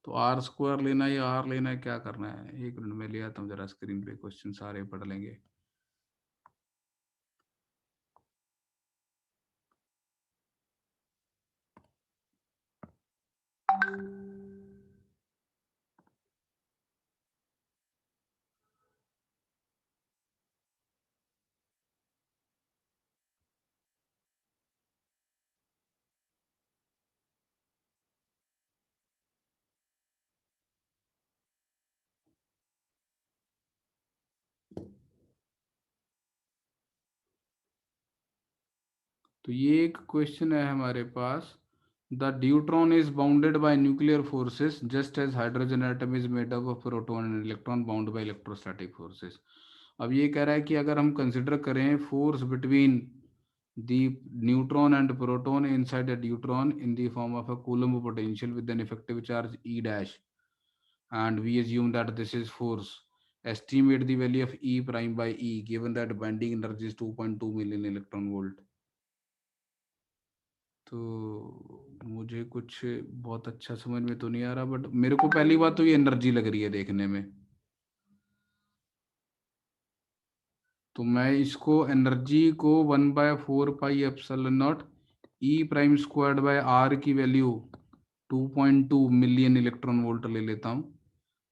तो आर स्क्वायर लेना है या आर लेना है, क्या करना है? एक मिनट में ले आता हूँ जरा, स्क्रीन पे क्वेश्चन सारे पढ़ लेंगे। तो ये एक क्वेश्चन है हमारे पास। The deuteron is bounded by nuclear forces just as hydrogen atom is made up of proton and electron bound by electrostatic forces. अब ये कह रहा है कि अगर हम कंसिडर करें force between the neutron and proton inside a deuteron in the form of a coulomb potential with an effective charge E dash, and we assume that this is force, estimate the value of E prime by E given that binding energy is 2.2 million electron volt। तो मुझे कुछ बहुत अच्छा समझ में तो नहीं आ रहा, बट मेरे को पहली बात तो ये एनर्जी लग रही है देखने में। तो मैं इसको एनर्जी को 1/4πε0 ई प्राइम स्क्वायर्ड बाय आर की वैल्यू 2.2 मिलियन इलेक्ट्रॉन वोल्ट ले लेता हूँ,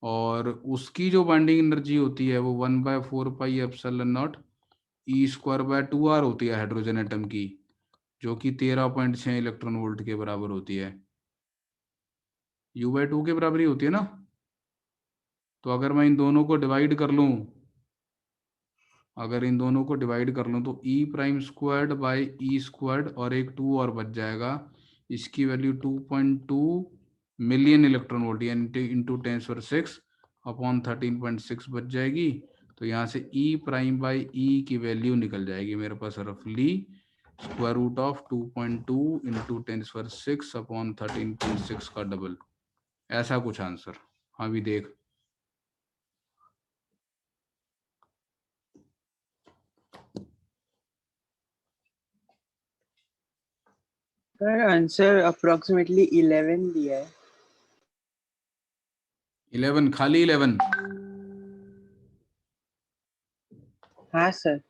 और उसकी जो बाइंडिंग एनर्जी होती है वो 1/4πε0 ई स्क्वायर बाय 2r होती है हाइड्रोजन एटम की, जो कि 13.6 इलेक्ट्रॉन वोल्ट के बराबर होती है। U/2 के बराबर ही होती है ना। तो अगर मैं इन दोनों को डिवाइड कर लूं, तो ई प्राइम स्क्वायर्ड बाय ई स्क्वायर्ड और एक 2 और बच जाएगा, इसकी वैल्यू 2.2 मिलियन इलेक्ट्रॉन वोल्ट यानी इंटू 10⁶ अपॉन 13.6 बच जाएगी। तो यहाँ से ई प्राइम बाय ई की वैल्यू निकल जाएगी मेरे पास रफली square root of 2.2 into 10⁶ upon 13.6 का डबल, ऐसा कुछ आंसर। हाँ भी देख, सर आंसर अप्रोक्सीमेटली 11 दिया है। 11 खाली 11। हाँ सर।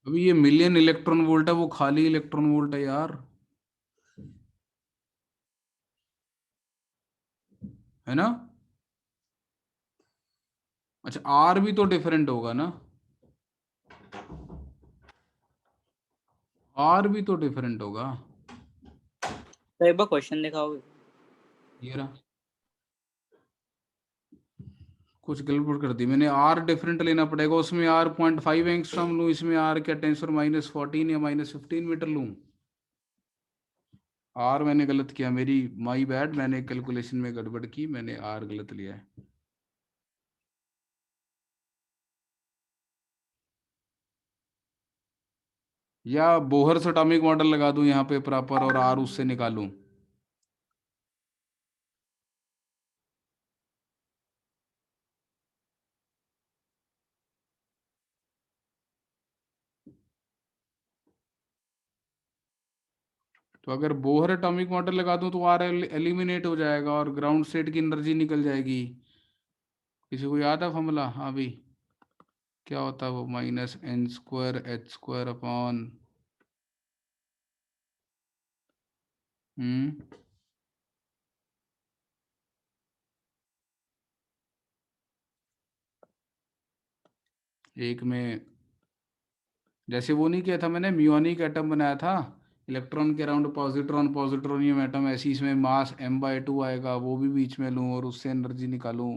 अभी ये मिलियन इलेक्ट्रॉन वोल्ट है, वो खाली इलेक्ट्रॉन वोल्ट है यार, है ना। अच्छा आर भी तो डिफरेंट होगा ना, आर भी तो डिफरेंट होगा। तो एक बार क्वेश्चन दिखाओगे? ये रहा, कुछ गड़बड़ कर दी मैंने। आर डिफरेंट लेना पड़ेगा, उसमें आर 0.5 एंगस्ट्रॉम लूँ, इसमें आर क्या 10⁻14 या -15 मीटर लूँ। आर मैंने गलत किया, मेरी माई बैड, मैंने कैलकुलेशन में गड़बड़ की, मैंने आर गलत लिया है। या बोहर्स एटॉमिक मॉडल लगा दूं यहाँ पे प्रॉपर और आर उससे निकालूं। तो अगर बोहर एटॉमिक मॉडल लगा दूं तो आर एलिमिनेट हो जाएगा और ग्राउंड स्टेट की एनर्जी निकल जाएगी। किसी को याद है फॉर्मूला? हाँ भी, क्या होता है वो? -n² h² अपॉन एक में, जैसे वो नहीं किया था मैंने, म्यूनिक एटम बनाया था, इलेक्ट्रॉन के अराउंड पॉजिट्रॉन पॉजिट्रोनियम एटम, ऐसी इसमें मास m/2 आएगा, वो भी बीच में लूं और उससे एनर्जी निकालूं।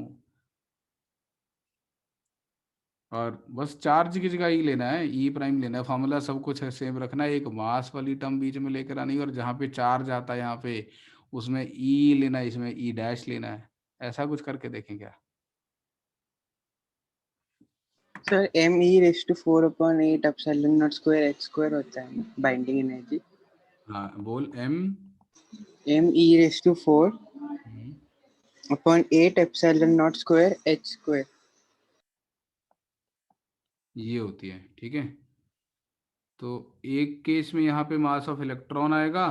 और बस चार्ज की जगह ई लेना है, ई प्राइम लेना है, फॉर्मूला सब कुछ है सेम रखना है, एक मास वाली टर्म बीच में लेकर आनी है, और जहाँ पे चार्ज आता है यहाँ पे उसमें ई लेना है, इसमें ई डैश लेना है। ऐसा कुछ करके देखें क्या? Sir me⁴/8 epsilon not square h² होता है बाइंडिंग एनर्जी। हाँ बोल। me⁴/8 epsilon not square h²। ये होती है, ठीक है। तो एक केस में यहाँ पे मास ऑफ इलेक्ट्रॉन आएगा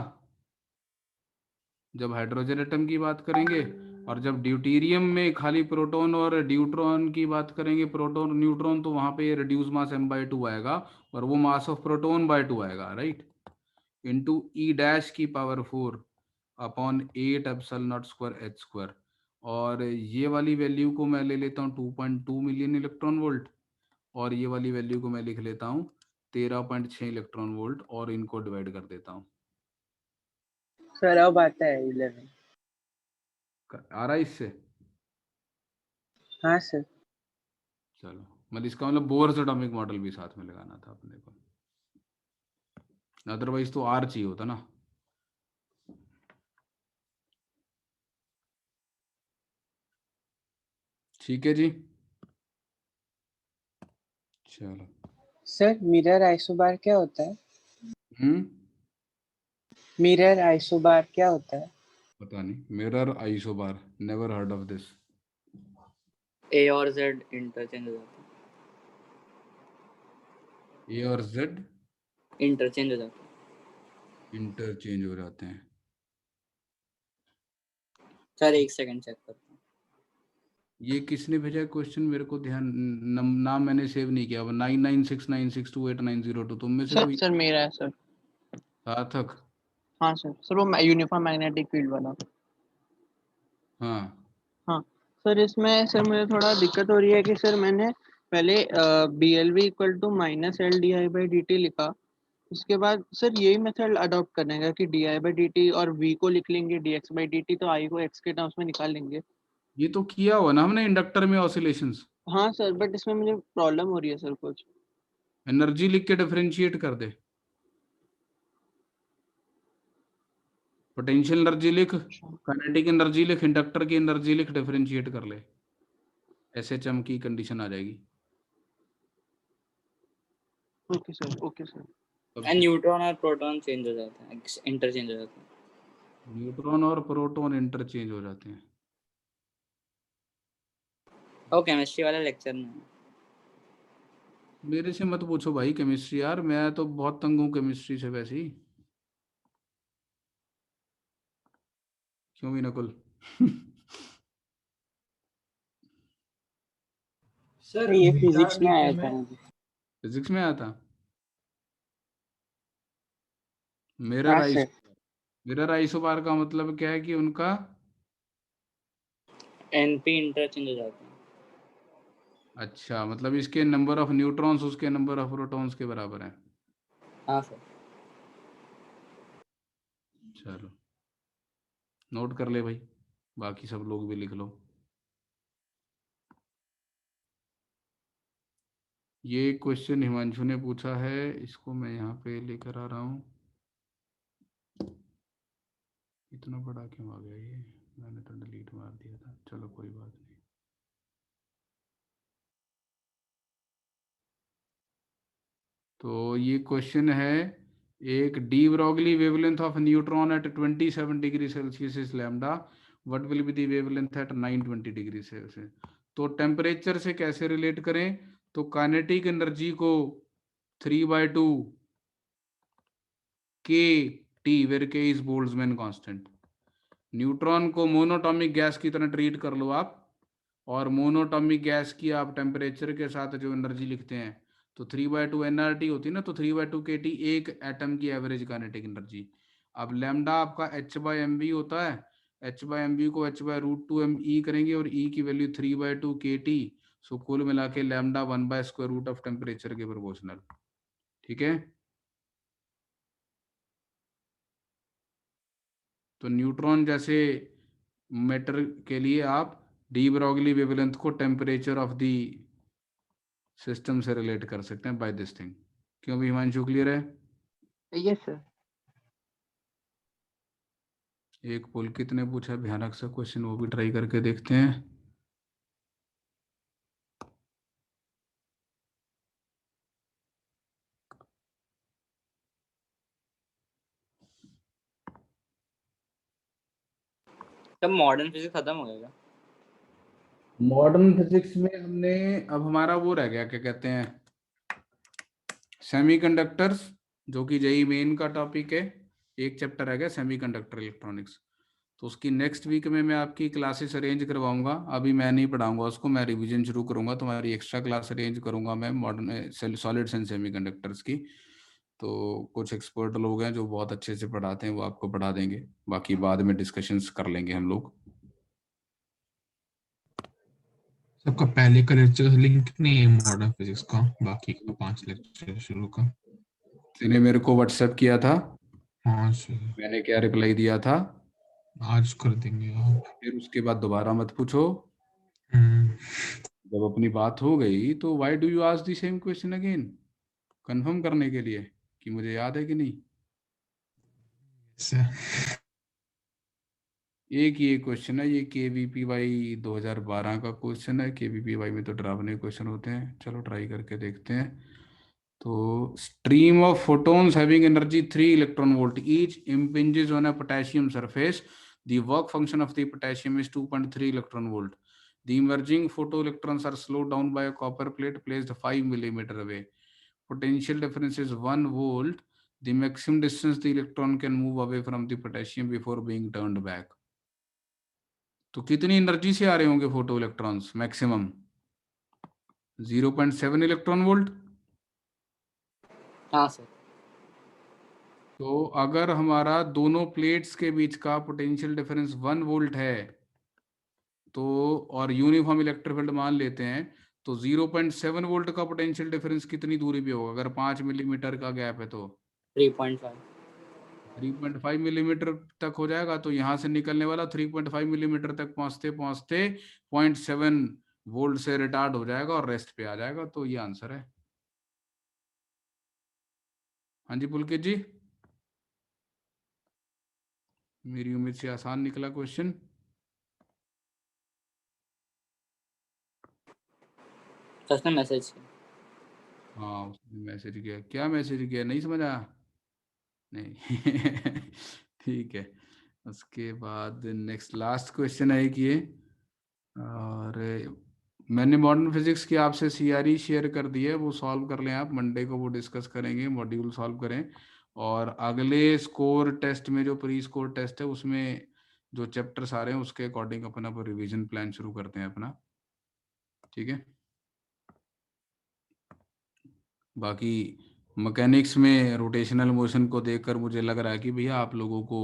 जब हाइड्रोजन एटम की बात करेंगे, और जब ड्यूटेरियम में खाली प्रोटॉन और न्यूट्रॉन की बात करेंगे, प्रोटॉन न्यूट्रॉन, तो वहाँ पे रिड्यूस मास m/2 आएगा और वो मास ऑफ प्रोटॉन/2 आएगा, राइट, इंटू ई डैश की power 4 upon 8 epsilon not square h²। और ये वाली वैल्यू को मैं ले लेता हूँ 2.2 मिलियन इलेक्ट्रॉन वोल्ट, और ये वाली वैल्यू को मैं लिख लेता हूँ 13.6 इलेक्ट्रॉन वोल्ट, और इनको डिवाइड कर देता हूँ। सर अब आता है 11। आ रहा है इससे? हाँ सर। चलो, मतलब इसका मतलब बोर्स एटॉमिक मॉडल भी साथ में लगाना था अपने को, अदरवाइज तो आर चाहिए होता ना। ठीक है जी, चलो। सर मिरर आइसोबार क्या होता है? हम्म, मिरर आइसोबार क्या होता है? पता नहीं, mirror isobar, never heard of this. A और जेड इंटरचेंज हो जाते ए और जेड हैं, इंटरचेंज हो जाते हैं। इंटरचेंज हो जाते हैं। सर एक सेकंड चेक करता हूँ। ये किसने भेजा क्वेश्चन? मेरे को ध्यान, नाम मैंने सेव नहीं किया। 9969628902, तुम में से सर कोई? सर मेरा है सर। सार्थक? हाँ सर सर वो यूनिफॉर्म मैग्नेटिक फील्ड वाला। हाँ हाँ सर, इसमें सर मुझे थोड़ा दिक्कत हो रही है कि सर मैंने पहले BLV इक्वल टू -LdI/dt लिखा, उसके बाद सर यही मेथड अडॉप्ट करने का कि di/dt और v को लिख लेंगे dx/dt, तो i को x के टर्म्स में निकाल लेंगे। ये तो किया हुआ ना हमने इंडक्टर में ऑसिलेशंस। हाँ सर, बट इसमें मुझे प्रॉब्लम हो रही है सर कुछ। एनर्जी लिख के डिफरेंशिएट कर दे, पोटेंशियल एनर्जी लिख, काइनेटिक एनर्जी लिख, इंडक्टर की एनर्जी लिख, डिफरेंशिएट कर ले, SHM की कंडीशन आ जाएगी। Okay sir, okay sir. अब न्यूट्रॉन और प्रोटॉन चेंज हो जाते हैं, इंटरचेंज हो जाते हैं। न्यूट्रॉन और प्रोटॉन इंटरचेंज हो जाते हैं। और केमिस्ट्री वाले लेक्चर में मेरे से मत पूछो भाई केमिस्ट्री, यार मैं तो बहुत तंग हूँ केमिस्ट्री से वैसे ही। क्यों भी नकुल? सर ये बीटा फिजिक्स में आया डीके था में मुझे। फिजिक्स में आया था। मिरर हाँ आइस सर। मिरर आइसोबार का मतलब क्या है कि उनका एनपी इंटरचेंज हो जाते हैं। अच्छा, मतलब इसके नंबर ऑफ न्यूट्रॉन्स उसके नंबर ऑफ प्रोटॉन्स के बराबर है। हाँ सर। चलो नोट कर ले भाई, बाकी सब लोग भी लिख लो। ये क्वेश्चन हिमांशु ने पूछा है, इसको मैं यहाँ पे लेकर आ रहा हूँ। इतना बड़ा क्यों आ गया ये, मैंने तो डिलीट मार दिया था, चलो कोई बात नहीं। तो ये क्वेश्चन है, एक de Broglie wavelength of neutron at 27 degree Celsius is lambda, what will be the wavelength at 920 degree Celsius. तो टेम्परेचर से कैसे रिलेट करें, तो काइनेटिक एनर्जी को 3/2 के टी, वेर के इज बोल्ट्जमैन कांस्टेंट। न्यूट्रॉन को मोनोटॉमिक गैस की तरह ट्रीट कर लो आप, और मोनोटॉमिक गैस की आप टेम्परेचर के साथ जो एनर्जी लिखते हैं तो 3/2 nRT होती है ना, तो 3/2 kT एक एटम की एवरेज काइनेटिक एनर्जी। अब लैम्डा आपका h/mv होता है, h/mv को h/√2m करेंगे और e की वैल्यू 3/2 kT, सो कुल मिला के लैम्डा 1/√, ऑफ टेम्परेचर के प्रोपोर्शनल। ठीक है, तो न्यूट्रॉन जैसे मैटर के लिए आप डी ब्रॉगली वेवलेंथ को टेम्परेचर ऑफ द सिस्टम से रिलेट कर सकते हैं बाय दिस थिंग। क्यों भी हिमांशु, क्लियर है? Yes sir. एक पुलकित ने पूछा भयानक सा क्वेश्चन, वो भी ट्राई करके देखते हैं। तब मॉडर्न फिजिक्स खत्म हो गया क्या? मॉडर्न फिजिक्स में हमने, अब हमारा वो रह गया, क्या कहते हैं, सेमीकंडक्टर्स, जो कि जेई मेन का टॉपिक है। एक चैप्टर रह गया सेमीकंडक्टर इलेक्ट्रॉनिक्स, तो उसकी नेक्स्ट वीक में मैं आपकी क्लासेस अरेंज करवाऊंगा। अभी मैं नहीं पढ़ाऊंगा उसको, मैं रिवीजन शुरू करूंगा, तुम्हारी एक्स्ट्रा क्लास अरेंज करूंगा मैं मॉडर्न सॉलिड्स एंड सेमीकंडक्टर्स की। तो कुछ एक्सपर्ट लोग हैं जो बहुत अच्छे से पढ़ाते हैं, वो आपको पढ़ा देंगे, बाकी बाद में डिस्कशंस कर लेंगे हम लोग। सबका पहले का लेक्चर लिंक नहीं है मॉडर्न फिजिक्स का, बाकी का 5 लेक्चर शुरू का। तूने मेरे को व्हाट्सएप किया था, हाँ सर, मैंने क्या रिप्लाई दिया था? आज कर देंगे आप। फिर उसके बाद दोबारा मत पूछो, हम्म, जब अपनी बात हो गई तो why do you ask the same question again, confirm करने के लिए कि मुझे याद है कि नहीं। सर एक ये क्वेश्चन है, ये KVPY 2012 का क्वेश्चन है। KVPY में तो डरावने क्वेश्चन होते हैं, चलो ट्राई करके देखते हैं। तो stream of photons having energy 3 electron volt each impinges on a potassium surface. The work function of the potassium is 2.3 electron volt. The emerging photoelectrons are slowed down by a copper plate placed 5 millimeter away. Potential difference is 1 volt. The maximum distance the electron can move away from the potassium before being turned back. तो कितनी energy से आ रहे होंगे photo electrons? Maximum 0.7 electron volt. हाँ sir. तो अगर हमारा दोनों प्लेट्स के बीच का पोटेंशियल डिफरेंस 1 वोल्ट है, तो और यूनिफॉर्म इलेक्ट्रिक फील्ड मान लेते हैं, तो 0.7 वोल्ट का पोटेंशियल डिफरेंस कितनी दूरी पे होगा? अगर 5 मिलीमीटर का गैप है तो 3.5 3.5 मिलीमीटर तक हो जाएगा। तो यहाँ से निकलने वाला 3.5 मिलीमीटर तक पहुंचते पहुंचते 0.7 वोल्ट से रिटार्ड हो जाएगा और रेस्ट पे आ जाएगा। तो ये आंसर है। हाँ जी पुलकित जी, मेरी उम्मीद से आसान निकला क्वेश्चन। तो उसने मैसेज किया। हाँ उसने मैसेज किया, क्या मैसेज किया नहीं समझा? नहीं ठीक है। उसके बाद नेक्स्ट लास्ट क्वेश्चन है कि ये, और मैंने मॉडर्न फिजिक्स की आपसे CRE शेयर कर दी है, वो सॉल्व कर लें आप, मंडे को वो डिस्कस करेंगे, मॉड्यूल सॉल्व करें। और अगले स्कोर टेस्ट में, जो प्री स्कोर टेस्ट है, उसमें जो चैप्टर्स आ रहे हैं उसके अकॉर्डिंग अपना रिवीजन प्लान शुरू करते हैं अपना। ठीक है, बाकी मैकेनिक्स में रोटेशनल मोशन को देखकर मुझे लग रहा है कि भैया आप लोगों को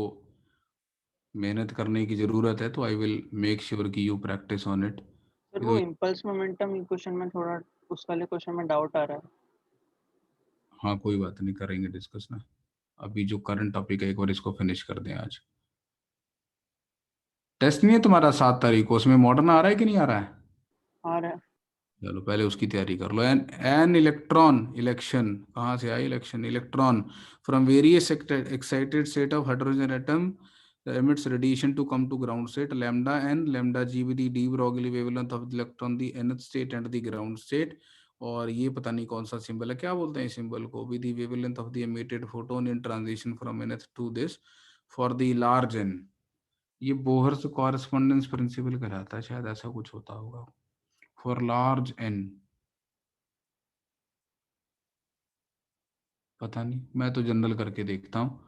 मेहनत करने की ज़रूरत है, तो आई विल मेक श्योर कि you practice on it. Sir वो इम्पल्स मोमेंटम इक्वेशन में थोड़ा उस वाले क्वेश्चन में डाउट आ रहा है। हाँ कोई बात नहीं, करेंगे डिस्कस ना। अभी जो करंट टॉपिक है एक बार इसको फिनिश कर दें आज। टेस्ट नहीं है तुम्हारा 7 तारीख को, उसमें मॉडर्न आ रहा है कि नहीं आ रहा है? आ रहा है। चलो पहले उसकी तैयारी कर लो। एन इलेक्ट्रॉन, इलेक्शन कहाँ से आई? Election, electron from various excited state of hydrogen atom emits radiation to come to ground state. Lambda n, lambda g with the de Broglie wavelength of the electron, the nth state and the ground state. और ये पता नहीं कौन सा symbol है, क्या बोलते हैं इस सिंबल को? With the wavelength of the emitted photon in transition from nth to this for the large n। ये बोहर से कॉरेस्पॉन्डेंस प्रिंसिपल कहलाता है, शायद ऐसा कुछ होता होगा। फॉर लार्ज n पता नहीं, मैं तो जनरल करके देखता हूँ।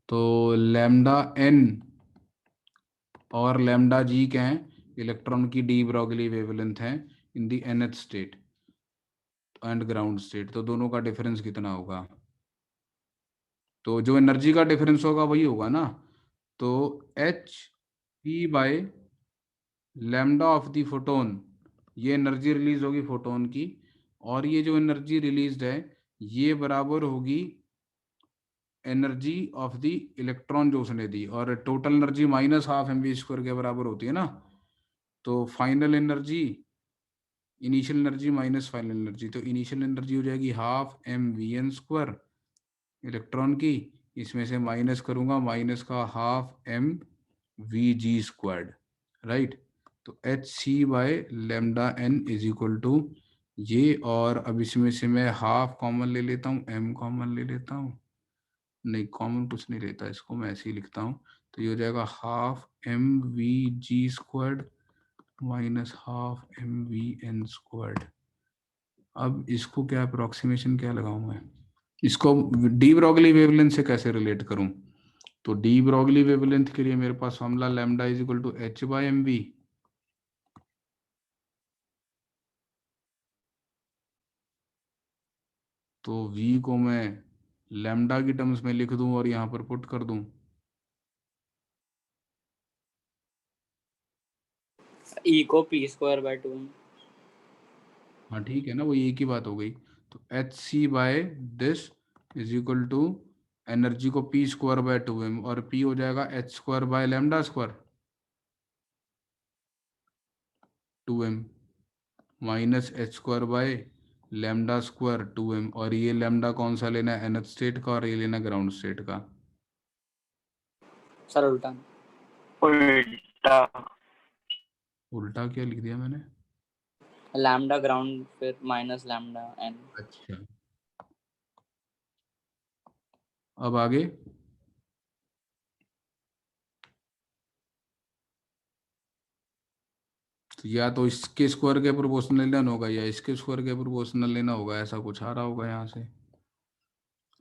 तो लैम्डा n और लैम्डा जी क्या है? इलेक्ट्रॉन की डी ब्रॉगली वेवलेंथ है इन दी nth state and ground state. तो दोनों का डिफरेंस कितना होगा? तो जो एनर्जी का डिफरेंस होगा वही होगा ना। तो H P by lambda of the photon, ये एनर्जी रिलीज होगी फोटोन की, और ये जो एनर्जी रिलीज्ड है ये बराबर होगी एनर्जी ऑफ द इलेक्ट्रॉन जो उसने दी, और total energy minus half mv² के बराबर होती है ना। तो final energy, initial energy minus final energy, तो इनिशियल एनर्जी हो जाएगी हाफ mvn² इलेक्ट्रॉन की, इसमें से माइनस करूंगा माइनस का हाफ mvg², राइट। तो H C by lambda N is equal to ये, और अब इसमें से मैं हाफ कॉमन ले लेता हूँ, m कॉमन ले लेता हूँ, नहीं कॉमन कुछ नहीं लेता, इसको मैं ऐसे ही लिखता हूँ। तो ये हो जाएगा half mvg² minus half mvn²। अब इसको क्या अप्रोक्सीमेशन क्या लगाऊं मैं? इसको डी ब्रॉगली वेवलेंथ से कैसे रिलेट करूं? तो डी ब्रॉगली वेवलेंथ के लिए मेरे पास formula lambda is equal to H by M V. तो v को मैं लैम्डा की टर्म्स में लिख दूं और यहां पर पुट कर दूं। ई को p²/2। हाँ ठीक है ना, वो एक ही बात हो गई। तो H C by this is equal to energy को p²/2m, और p हो जाएगा h² bye λ² 2m minus h² bye λ² 2m, और ये लैम्डा कौन सा लेना है? nth स्टेट का, और ये लेना ग्राउंड स्टेट का। सर उल्टा। उल्टा। उल्टा क्या लिख दिया मैंने? लैम्डा ग्राउंड फिर माइनस लैम्डा एन। अच्छा, अब आगे तो या तो इसके स्क्वायर के प्रोपोर्शनल लेना होगा या इसके स्क्वायर के प्रोपोर्शनल लेना होगा, ऐसा कुछ आ रहा होगा यहाँ से।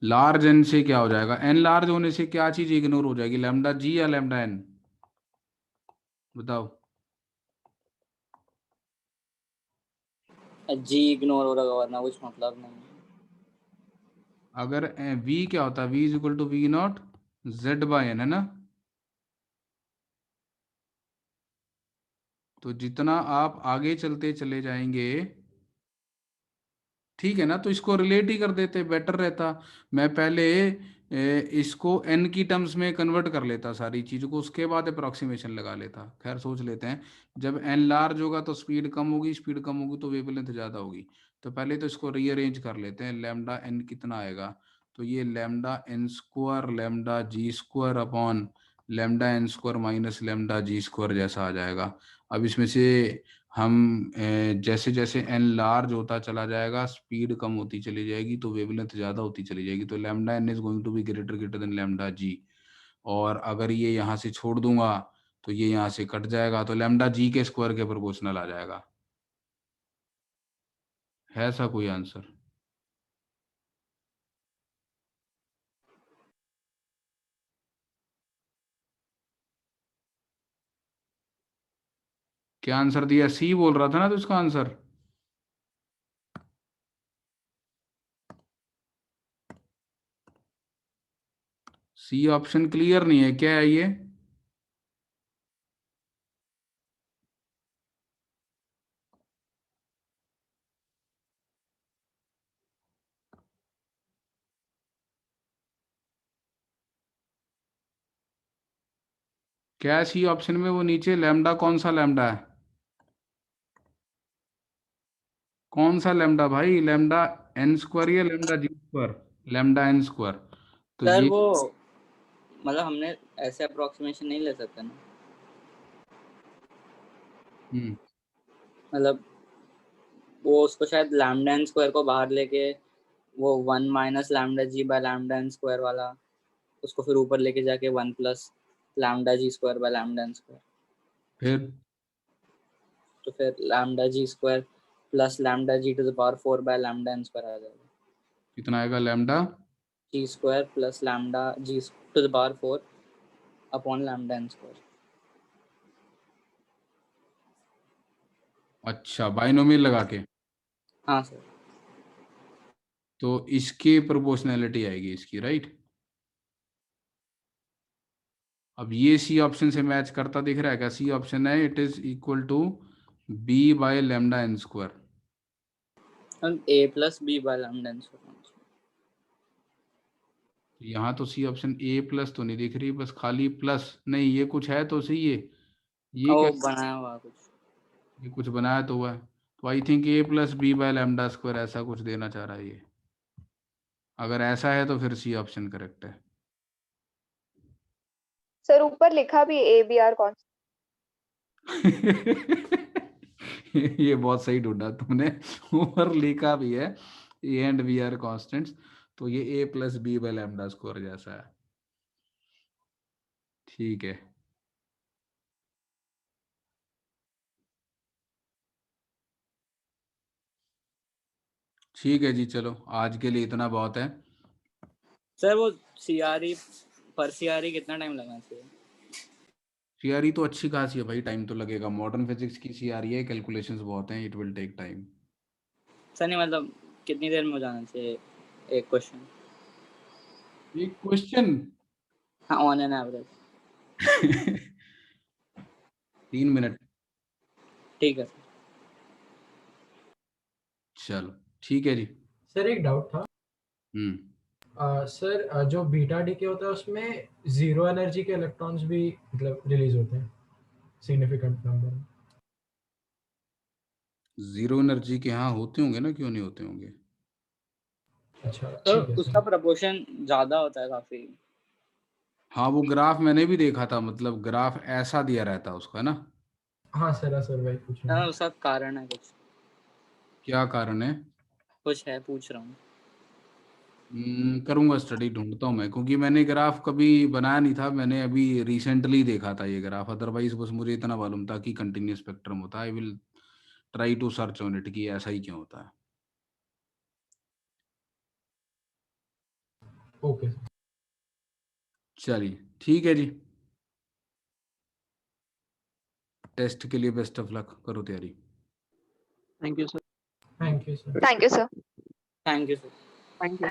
लार्ज एन से क्या हो जाएगा? एन लार्ज होने से क्या चीज इग्नोर हो जाएगी? लैम्डा जी या लैम्डा एन? बताओ। जी इग्नोर हो रहा, वरना कुछ मतलब नहीं। अगर v क्या होता है? v is equal to V naught Z by N, है ना। तो जितना आप आगे चलते चले जाएंगे, ठीक है ना, तो इसको रिलेट ही कर देते, बेटर रहता। मैं पहले इसको n की टर्म्स में कन्वर्ट कर लेता सारी चीज़ों को, उसके बाद अप्रोक्सीमेशन लगा लेता। खैर सोच लेते हैं, जब n लार्ज होगा तो स्पीड कम होगी, स्पीड कम होगी तो वेवलेंथ ज़्यादा होगी। तो पहले तो इसको रीअरेंज कर लेते हैं। लैम्डा n कितना आएगा? तो ये λn² lambda g² upon λn² minus lambda g² जैसा आ जाएगा। अब इसमें से हम जैसे जैसे एन लार्ज होता चला जाएगा स्पीड कम होती चली जाएगी, तो वेवलेंथ ज़्यादा होती चली जाएगी। तो lambda N is going to be greater than lambda G. और अगर ये यहाँ से छोड़ दूंगा तो ये यहाँ से कट जाएगा, तो लैम्डा जी के स्क्वायर के प्रोपोर्शनल आ जाएगा। है ऐसा कोई आंसर? क्या आंसर दिया? सी बोल रहा था ना, तो इसका आंसर सी ऑप्शन क्लियर नहीं है, क्या है ये? क्या सी ऑप्शन में वो नीचे लैम्डा, कौन सा लैम्डा है? कौन सा लैम्डा भाई? लैम्डा एन स्क्वायर या lambda G square? Lambda N square. तो सर ये वो मतलब हमने ऐसे अप्रोक्सीमेशन नहीं ले सकते ना, मतलब वो उसको शायद लैम्डा एन स्क्वायर को बाहर लेके वो 1 minus lambda G by lambda N square वाला उसको फिर ऊपर लेके जाके 1 plus lambda G square by lambda N square, फिर तो फिर lambda G square plus lambda G to the power 4 by lambda N square आ जाएगा। कितना आएगा? Lambda G square plus lambda G to the power 4 upon lambda N square. अच्छा, binomial लगा के। हाँ सर। तो इसकी प्रोपोर्शनैलिटी आएगी इसकी, राइट? अब ये सी ऑप्शन से मैच करता दिख रहा है क्या? सी ऑप्शन है it is equal to B by lambda N square. A plus B by lambda N square. यहाँ तो सी ऑप्शन ए प्लस तो नहीं दिख रही, बस खाली प्लस। नहीं, ये कुछ है तो सही है। ये वो क्या? बनाया हुआ कुछ। ये कुछ बनाया तो हुआ है। तो I think A plus B by lambda square ऐसा कुछ देना चाह रहा है ये। अगर ऐसा है तो फिर सी ऑप्शन करेक्ट है। सर ऊपर लिखा भी ए बी आर कॉन्स्टेंट। ये बहुत सही ढूंढा तुमने। ऊपर लिखा भी है A and B are constants, तो ये A plus B by lambda square जैसा है। ठीक है। ठीक है जी, चलो आज के लिए इतना बहुत है। सर वो सीआरई पर सीआरई कितना टाइम लगना चाहिए? सीआरई तो अच्छी खासी है भाई, टाइम तो लगेगा। मॉडर्न फिजिक्स की सीआरई है, कैलकुलेशंस बहुत हैं, it will take time. Sir नहीं मतलब कितनी देर में हो जाना चाहिए एक क्वेश्चन? एक क्वेश्चन हाँ ऑन एन एवरेज। 3 मिनट। ठीक है सर। चलो ठीक है जी। सर एक डाउट था। सर जो बीटा डीके होता है उसमें जीरो एनर्जी के इलेक्ट्रॉन्स भी मतलब रिलीज होते हैं सिग्निफिकेंट नंबर। जीरो एनर्जी के यहाँ होते होंगे ना, क्यों नहीं होते होंगे? अच्छा तो ठीक है उसका सर। प्रोपोर्शन ज्यादा होता है काफी। हाँ, वो ग्राफ मैंने भी देखा था, मतलब ग्राफ ऐसा दिया रहता है उसका ना। हाँ सर वही पूछ रहा हाँ हूँ। उसका कारण है कुछ। क्या कारण है? कुछ है पूछ रहा हूँ। करूंगा स्टडी, ढूंढता हूँ मैं, क्योंकि मैंने ग्राफ कभी बनाया नहीं था। मैंने अभी रिसेंटली देखा था ये ग्राफ, अदरवाइज बस मुझे इतना मालूम था कि कंटिन्यूस स्पेक्ट्रम होता है। I will try to search on it कि ऐसा ही क्यों होता है। Okay sir. चलिए ठीक है जी। टेस्ट के लिए बेस्ट ऑफ लक, करो तैयारी। Thank you sir. Thank you sir. Thank you sir. Thank you sir. Thank you.